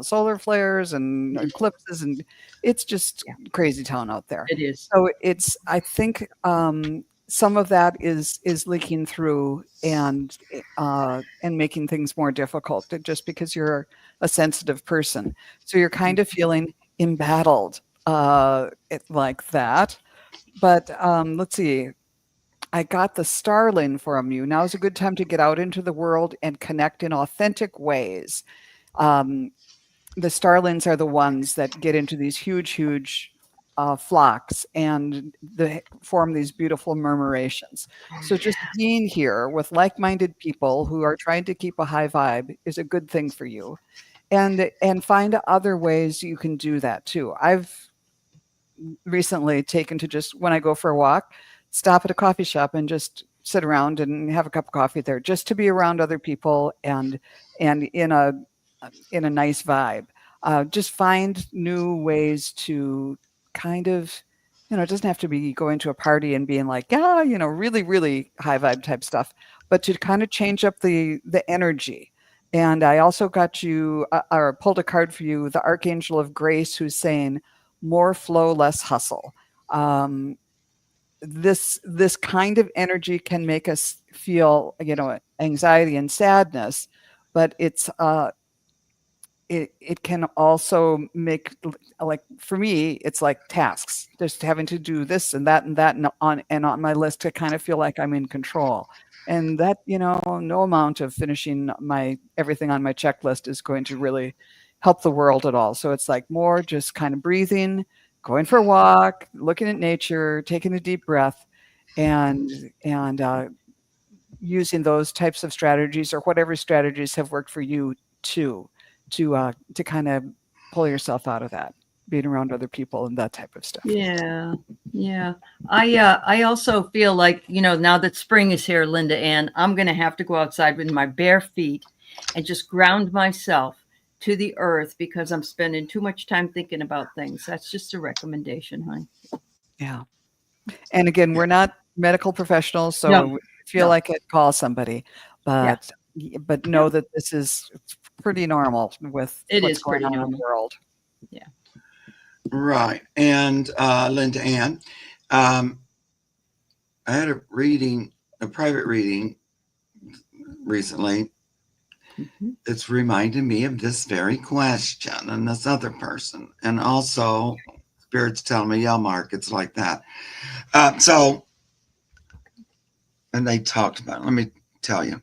solar flares and eclipses. And it's just crazy town out there. It is. So I think, some of that is leaking through and making things more difficult just because you're a sensitive person. So you're kind of feeling embattled like that. But let's see. I got the starling from you. Now is a good time to get out into the world and connect in authentic ways. The starlings are the ones that get into these huge flocks and form these beautiful murmurations. So just being here with like-minded people who are trying to keep a high vibe is a good thing for you. And find other ways you can do that too. I've recently taken to just, when I go for a walk, stop at a coffee shop and just sit around and have a cup of coffee there, just to be around other people and in a nice vibe. just find new ways to kind of, it doesn't have to be going to a party and being like, yeah, really, really high vibe type stuff, but to kind of change up the energy. And I also got you, or pulled a card for you, the Archangel of Grace, who's saying more flow, less hustle. This kind of energy can make us feel, anxiety and sadness, but it can also make, like, for me, it's like tasks, just having to do this and that and that and on my list to kind of feel like I'm in control. And that, no amount of finishing everything on my checklist is going to really help the world at all. So it's like more just kind of breathing, going for a walk, looking at nature, taking a deep breath, and using those types of strategies, or whatever strategies have worked for you too, to kind of pull yourself out of that, being around other people and that type of stuff. Yeah. I also feel like, now that spring is here, Linda Ann, I'm going to have to go outside with my bare feet and just ground myself to the earth, because I'm spending too much time thinking about things. That's just a recommendation, honey. Yeah. And again, we're not medical professionals, so No, if you feel no. like it, call somebody, but know that this is pretty normal with It what's is going pretty on in normal. the world. Yeah. Right. And Linda Ann, I had a private reading recently. Mhm. It's reminded me of this very question and this other person. And also, Spirit's telling me, yeah, Mark, it's like that. And they talked about it. Let me tell you.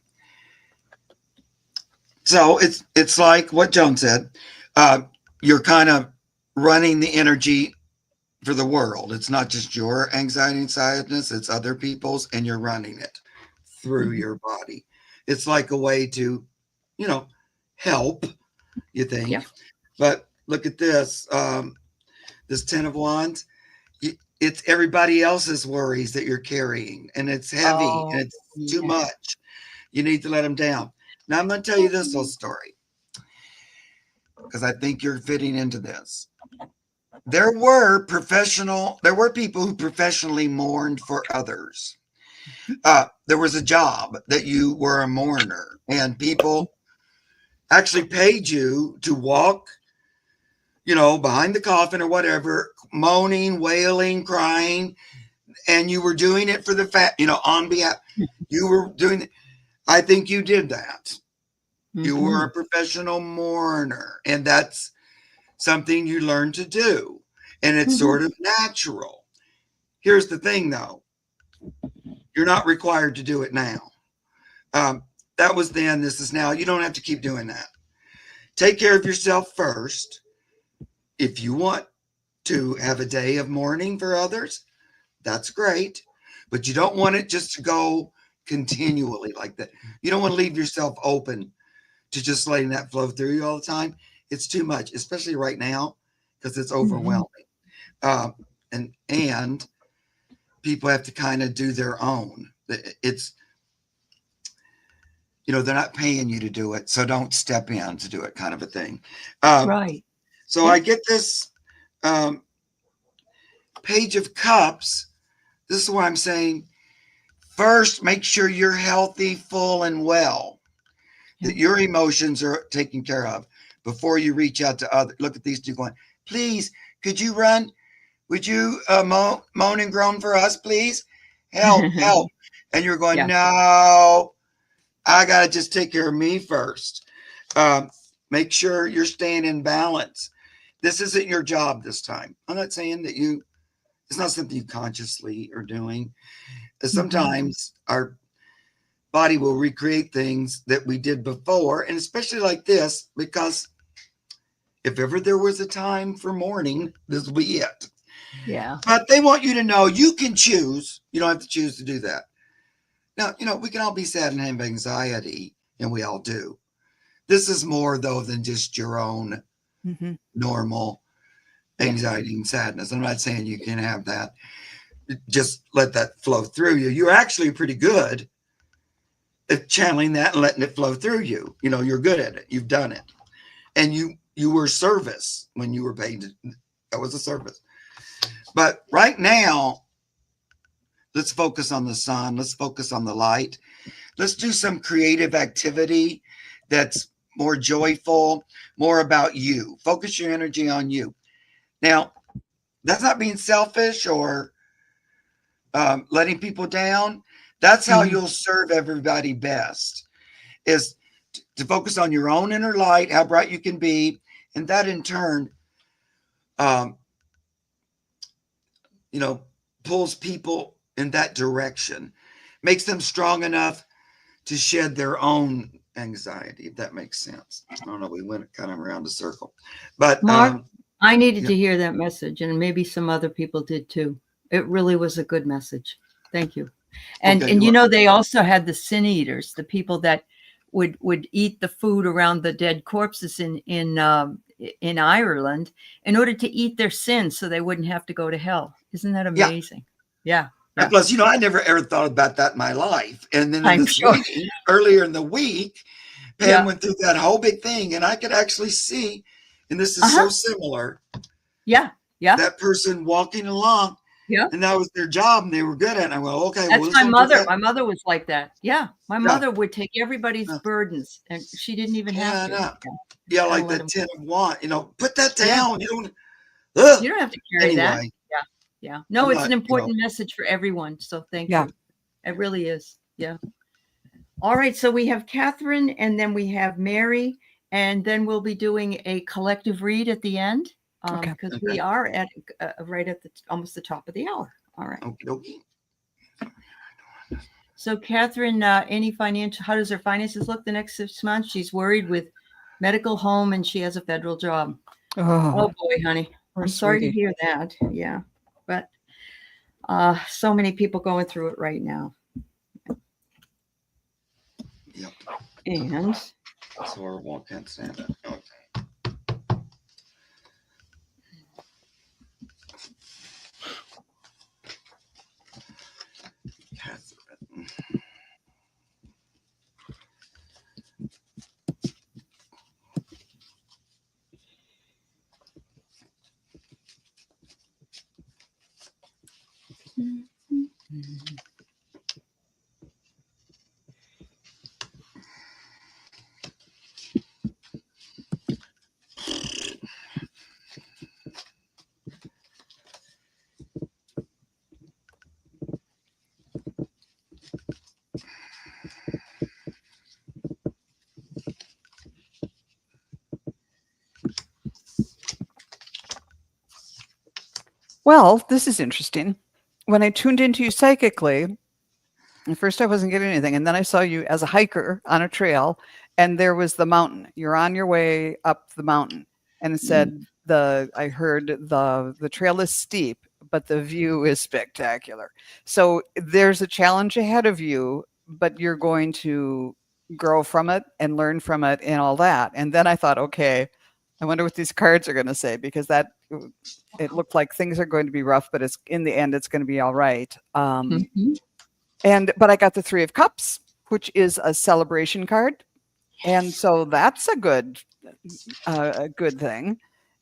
So it's like what Joan said. You're kind of running the energy for the world. It's not just your anxiety and sadness, it's other people's, and you're running it through your body. It's like a way to, help, you think. Yeah. But look at this. This 10 of Wands, it's everybody else's worries that you're carrying, and it's heavy and it's too much. You need to let them down. Now, I'm going to tell you this little story, because I think you're fitting into this. There were people who professionally mourned for others. There was a job that you were a mourner, and people actually paid you to walk, behind the coffin or whatever, moaning, wailing, crying, and you were doing it for the on behalf. You were doing it. I think you did that. You were a professional mourner, and that's something you learned to do, and it's sort of natural. Here's the thing, though. You're not required to do it now. That was then, this is now. You don't have to keep doing that. Take care of yourself first. If you want to have a day of mourning for others, that's great, but you don't want it just to go continually like that. You don't want to leave yourself open to just letting that flow through you all the time. It's too much, especially right now, because it's overwhelming. And people have to kind of do their own. It's, they're not paying you to do it, so don't step in to do it, kind of a thing. Right. So I get this Page of Cups. This is what I'm saying. First, make sure you're healthy, full, and well, that your emotions are taken care of before you reach out to others. Look at these two going, please, could you run? Would you moan and groan for us, please? Help, help. And you're going, no, I got to just take care of me first. Make sure you're staying in balance. This isn't your job this time. I'm not saying that it's not something you consciously are doing. Sometimes our body will recreate things that we did before, and especially like this, because if ever there was a time for mourning, this will be it. Yeah. But they want you to know you can choose. You don't have to choose to do that. Now, we can all be sad and have anxiety, and we all do. This is more, though, than just your own normal anxiety and sadness. I'm not saying you can have that. Just let that flow through you. You're actually pretty good at channeling that and letting it flow through you. You're good at it. You've done it. And you you were service when you were paid. That was a service. But right now, let's focus on the sun. Let's focus on the light. Let's do some creative activity that's more joyful, more about you. Focus your energy on you. Now, that's not being selfish or letting people down. That's how you'll serve everybody best, is to focus on your own inner light, how bright you can be. And that in turn, pulls people in that direction, makes them strong enough to shed their own anxiety, if that makes sense. I don't know, we went kind of around a circle. But Mark, I needed to hear that message, and maybe some other people did too. It really was a good message. Thank you. And Okay, and they also had the sin eaters, the people that would eat the food around the dead corpses in Ireland in order to eat their sins so they wouldn't have to go to hell. Isn't that amazing? Yeah. And plus, I never ever thought about that in my life. And then in this meeting, earlier in the week, Pam went through that whole big thing, and I could actually see, and this is so similar. Yeah. That person walking along. Yeah. And that was their job, and they were good at it. And I went, okay. That's my mother. My mother was like that. Yeah. My mother would take everybody's burdens, and she didn't even have to. Yeah, like the 10 of Wands. Put that down. You don't have to carry that. Yeah. No, it's an important message for everyone. So thank you. It really is. Yeah. All right. So we have Catherine, and then we have Mary, and then we'll be doing a collective read at the end. Because we are at right at almost the top of the hour. All right. Okay. So Catherine, how does her finances look the next 6 months? She's worried with medical, home, and she has a federal job. Oh boy, honey. I'm sorry to hear that. Yeah. But so many people going through it right now. Yep. And that's horrible. I can't stand it. Okay. Well, this is interesting. When I tuned into you psychically, at first I wasn't getting anything. And then I saw you as a hiker on a trail, and there was the mountain. You're on your way up the mountain. And it said, I heard the trail is steep, but the view is spectacular. So there's a challenge ahead of you, but you're going to grow from it and learn from it and all that. And then I thought, okay, I wonder what these cards are going to say, because it looked like things are going to be rough, but in the end, it's going to be all right. But I got the 3 of Cups, which is a celebration card. And so that's a good thing.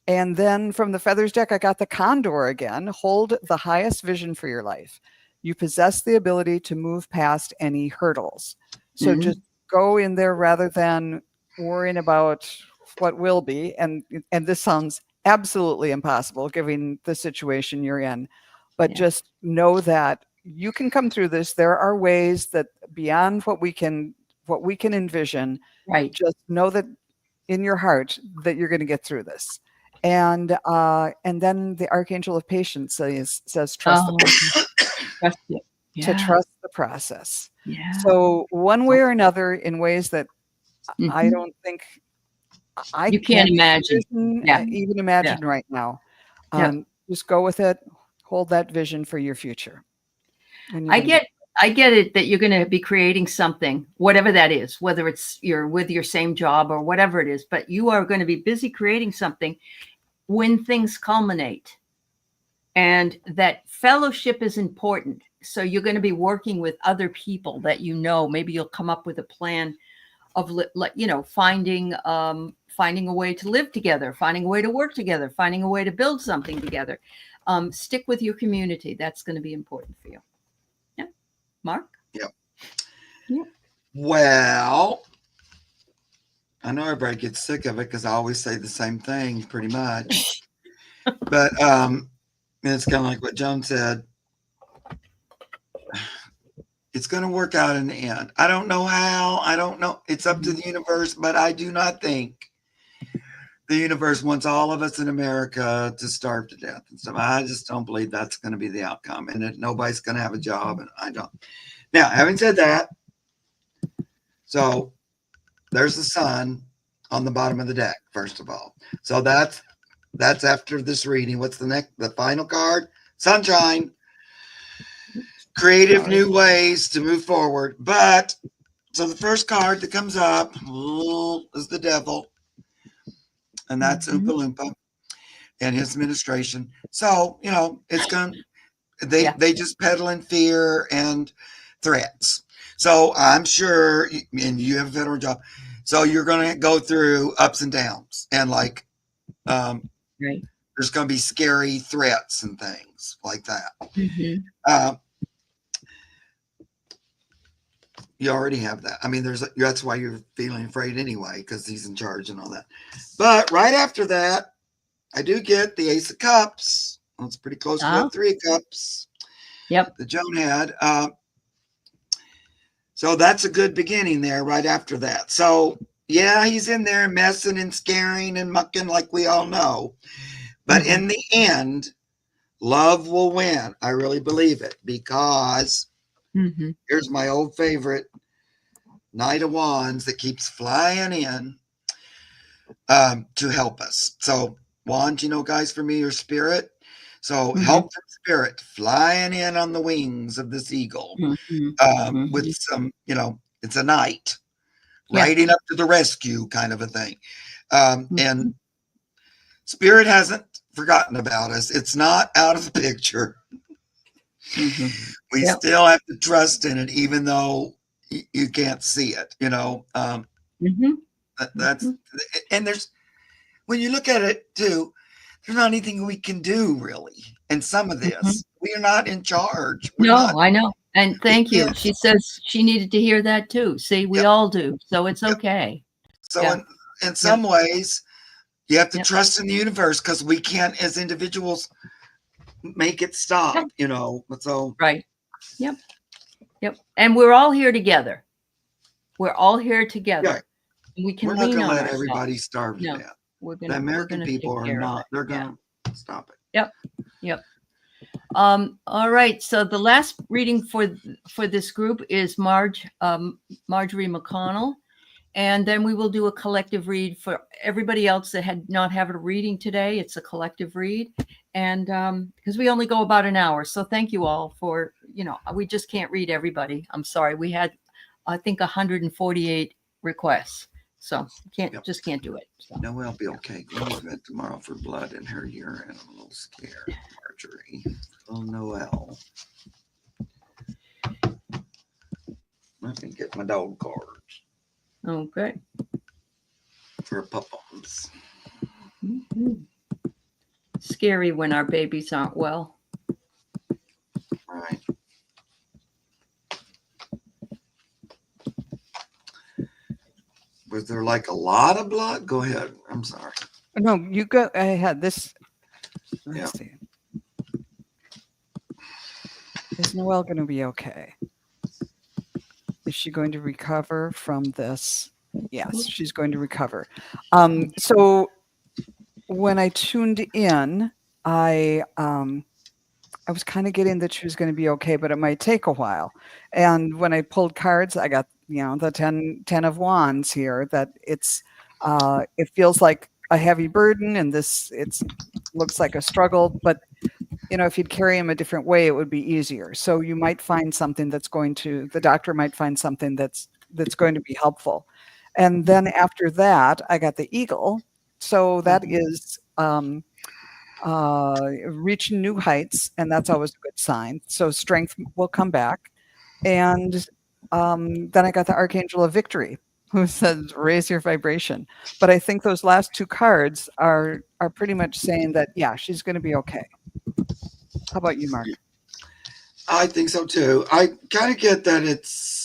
And then from the Feathers deck, I got the Condor again. Hold the highest vision for your life. You possess the ability to move past any hurdles. So just go in there rather than worrying about what will be. And this sounds absolutely impossible given the situation you're in. But just know that you can come through this. There are ways that beyond what we can envision. Right. Just know that in your heart that you're going to get through this. And then the Archangel of Patience says trust trust it. Yeah. To trust the process. Yeah. So one way or another, in ways that I don't think you can't imagine. Even imagine right now. Just go with it. Hold that vision for your future. I get it that you're going to be creating something, whatever that is, whether it's you're with your same job or whatever it is, but you are going to be busy creating something when things culminate. And that fellowship is important. So you're going to be working with other people that maybe you'll come up with a plan of, finding finding a way to live together, finding a way to work together, finding a way to build something together. Stick with your community. That's going to be important for you. Yeah. Mark? Yep. Yeah. Well, I know everybody gets sick of it because I always say the same thing pretty much. But it's kind of like what Joan said. It's going to work out in the end. I don't know how. I don't know. It's up to the universe, but I do not think the universe wants all of us in America to starve to death and stuff. I just don't believe that's going to be the outcome, and that nobody's going to have a job. And I don't. Now, having said that, so there's the sun on the bottom of the deck, first of all. So that's after this reading. What's the final card? Sunshine. Creative new ways to move forward. But so the first card that comes up is the devil. And that's Oompa Loompa and his administration. So, it's going they just peddle in fear and threats. So I'm sure, and you have a federal job, so you're going to go through ups and downs, and right. There's going to be scary threats and things like that. You already have that. I mean, that's why you're feeling afraid anyway, because he's in charge and all that. But right after that, I do get the Ace of Cups. Well, it's pretty close to that 3 of Cups. Yep. That Joan had. So that's a good beginning there right after that. So, yeah, he's in there messing and scaring and mucking like we all know. But in the end, love will win. I really believe it, because here's my old favorite Knight of Wands that keeps flying in to help us. So wands, guys, for me, are spirit. So help from spirit flying in on the wings of this eagle with some, it's a knight riding up to the rescue kind of a thing. And spirit hasn't forgotten about us. It's not out of the picture. We still have to trust in it, even though you can't see it, that's, and when you look at it too, there's not anything we can do really. And some of this, we are not in charge. I know. And thank you. She says she needed to hear that too. See, we all do. So it's okay. So in some ways, you have to trust in the universe, because we can't, as individuals, make it stop, So right. Yep. And we're all here together. We're all here together. We can We're not lean going to on let ourselves. everybody starve to death. The American people are not. They're going to stop it. Yep. All right. So the last reading for this group is Marjorie McConnell. And then we will do a collective read for everybody else that had not had a reading today. It's a collective read. And because we only go about an hour. So thank you all for, we just can't read everybody. I'm sorry. We had, I think, 148 requests. So just can't do it. So. No, we'll be okay. Gwen's got tomorrow for blood in her urine. I'm a little scared, Marjorie. Oh, Noel. Let me get my dog cards. Okay. For puppums. Scary when our babies aren't well. Right. Was there like a lot of blood? Go ahead. I'm sorry. No, you go ahead. Let's see. Is Noelle going to be okay? Is she going to recover from this? Yes, she's going to recover. So when I tuned in, I was kind of getting that she was going to be okay, but it might take a while. And when I pulled cards, I got, the 10 of Wands here, that it feels like a heavy burden, and it looks like a struggle, but if you'd carry him a different way, it would be easier. So you might find something the doctor might find something that's going to be helpful. And then after that, I got the eagle. So that is reaching new heights, and that's always a good sign. So strength will come back. And then I got the Archangel of Victory, who says raise your vibration. But I think those last two cards are pretty much saying that, yeah, she's going to be okay. How about you, Mark? I think so too. I kind of get that it's,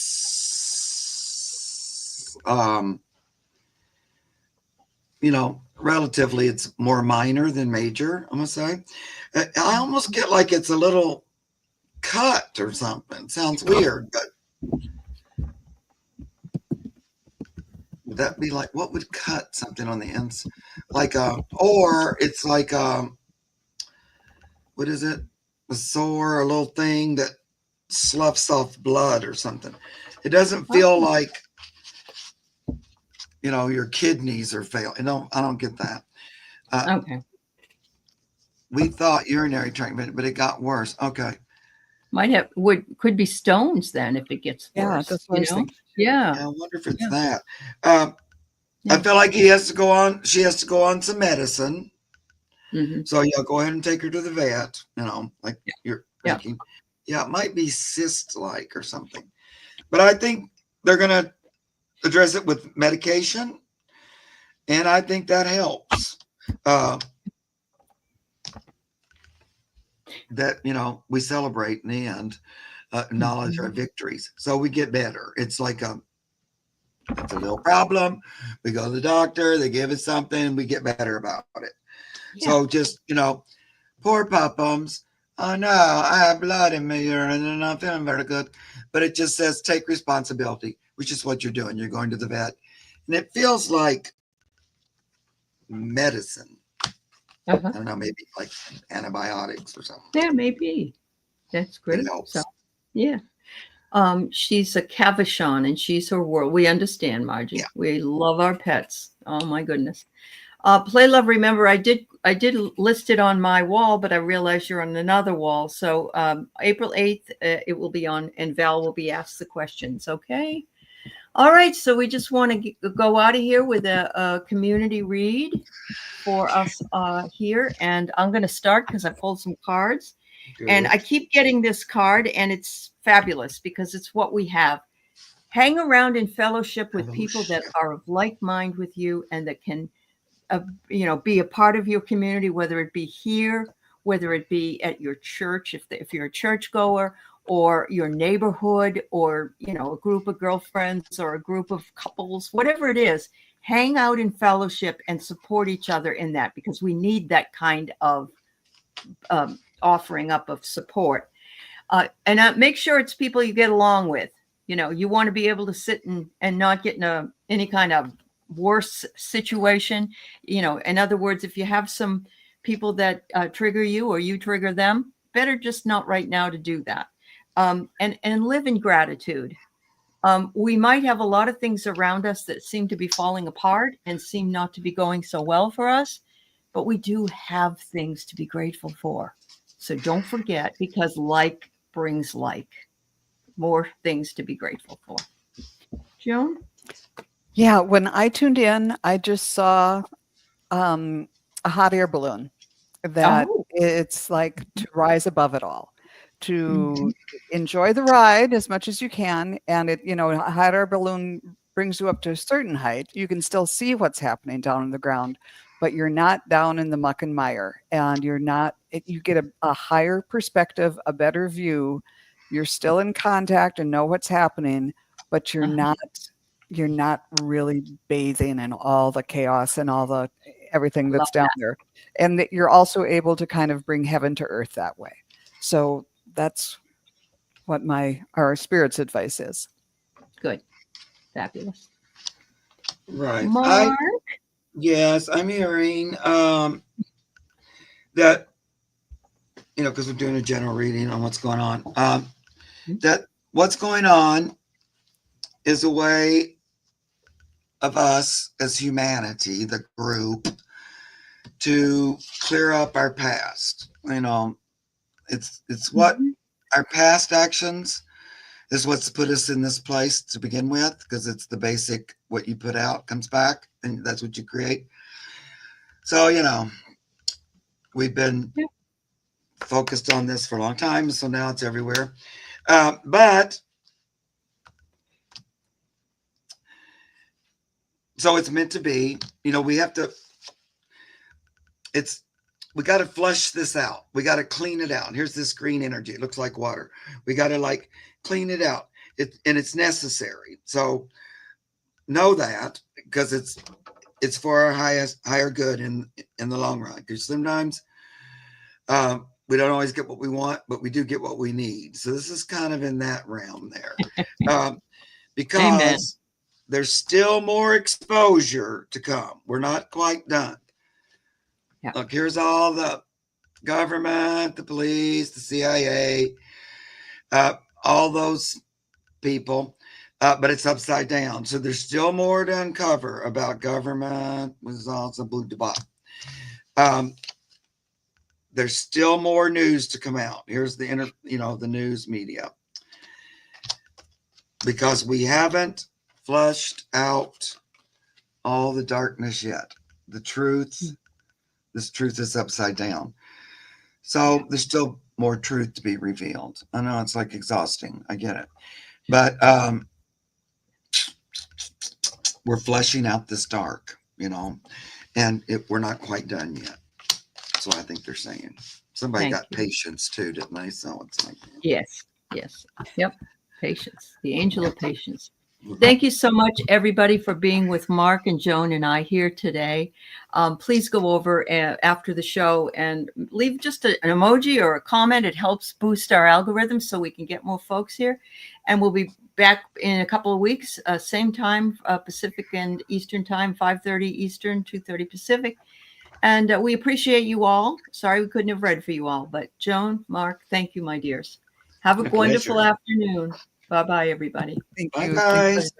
relatively it's more minor than major, I'm going to say. I almost get like it's a little cut or something. It sounds weird, but would that be like, what would cut something on the ends? Like, or it's like, what is it? A sore, a little thing that sloughs off blood or something. It doesn't feel like, your kidneys are failing. I don't get that. Okay. We thought urinary tract, but it got worse. Okay. Could be stones then if it gets Yeah, worse. that's what I was thinking. Yeah. I wonder if it's Yeah. that. Yeah. I feel like she has to go on some medicine. Mm-hmm. So yeah, go ahead and take her to the vet, like you're Yeah. thinking. Yeah, it might be cyst-like or something. But I think they're going to address it with medication. And I think that helps. That, we celebrate in the end, acknowledge our victories. So we get better. It's like it's a little problem. We go to the doctor, they give us something, we get better about it. Yeah. So just, poor pupums. Oh no, I have blood in my urine and I'm not feeling very good. But it just says take responsibility, which is what you're doing. You're going to the vet. And it feels like medicine. Uh-huh. I don't know, maybe like antibiotics or something. Yeah, maybe. That's great. It helps. So, yeah. She's a Cavachon and she's her world. We understand, Margie. Yeah. We love our pets. Oh my goodness. Play Love, remember, I did list it on my wall, but I realized you're on another wall. So April 8th, it will be on, and Val will be asked the questions. Okay. All right. So we just want to go out of here with a community read for us here. And I'm going to start because I pulled some cards. Good. And I keep getting this card, and it's fabulous because it's what we have. Hang around in fellowship with people that are of like mind with you and that can, be a part of your community, whether it be here, whether it be at your church, if you're a churchgoer, or your neighborhood, or, a group of girlfriends or a group of couples, whatever it is. Hang out in fellowship and support each other in that, because we need that kind of offering up of support. And make sure it's people you get along with. You want to be able to sit and not get in any kind of worse situation. In other words, if you have some people that trigger you or you trigger them, better just not right now to do that. And live in gratitude. We might have a lot of things around us that seem to be falling apart and seem not to be going so well for us, but we do have things to be grateful for. So don't forget, because like brings like. More things to be grateful for. Joan? Yeah, when I tuned in, I just saw a hot air balloon that it's like to rise above it all, to enjoy the ride as much as you can. And a hot air balloon brings you up to a certain height. You can still see what's happening down on the ground, but you're not down in the muck and mire, and you get a higher perspective, a better view. You're still in contact and know what's happening, but you're not really bathing in all the chaos and everything that's down there. And that you're also able to kind of bring heaven to earth that way. So that's what our spirit's advice is. Good. Fabulous. Right. Mark? Yes, I'm hearing that, because we're doing a general reading on what's going on, that what's going on is a way of us as humanity, the group, to clear up our past. It's what our past actions is what's put us in this place to begin with, because it's the basic, what you put out comes back, and that's what you create. So, we've been focused on this for a long time, so now it's everywhere. But so it's meant to be. You know, we got to flush this out. We got to clean it out. Here's this green energy. It looks like water. We got to like clean it out. And it's necessary. So know that, because it's for our higher good in the long run. Because sometimes we don't always get what we want, but we do get what we need. So this is kind of in that realm there. Because Amen. there's still more exposure to come. We're not quite done. Yeah. Look, here's all the government, the police, the CIA, all those people, but it's upside down. So there's still more to uncover about government. Was also blue debate. There's still more news to come out. Here's the the news media, because we haven't flushed out all the darkness yet. The truth, this truth is upside down. So there's still more truth to be revealed. I know it's like exhausting. I get it. But we're fleshing out this dark, and we're not quite done yet. That's what I think they're saying. Somebody Thank got you. patience too, didn't they? So it's like, Yes. Yep. Patience. The angel of patience. Thank you so much, everybody, for being with Mark and Joan and I here today. Please go over after the show and leave just an emoji or a comment. It helps boost our algorithm so we can get more folks here. And we'll be back in a couple of weeks, same time, Pacific and Eastern time, 5:30 Eastern, 2:30 Pacific. And we appreciate you all. Sorry we couldn't have read for you all, but Joan, Mark, thank you, my dears. Have a My wonderful pleasure. afternoon. Bye-bye, everybody. Thank bye you. guys.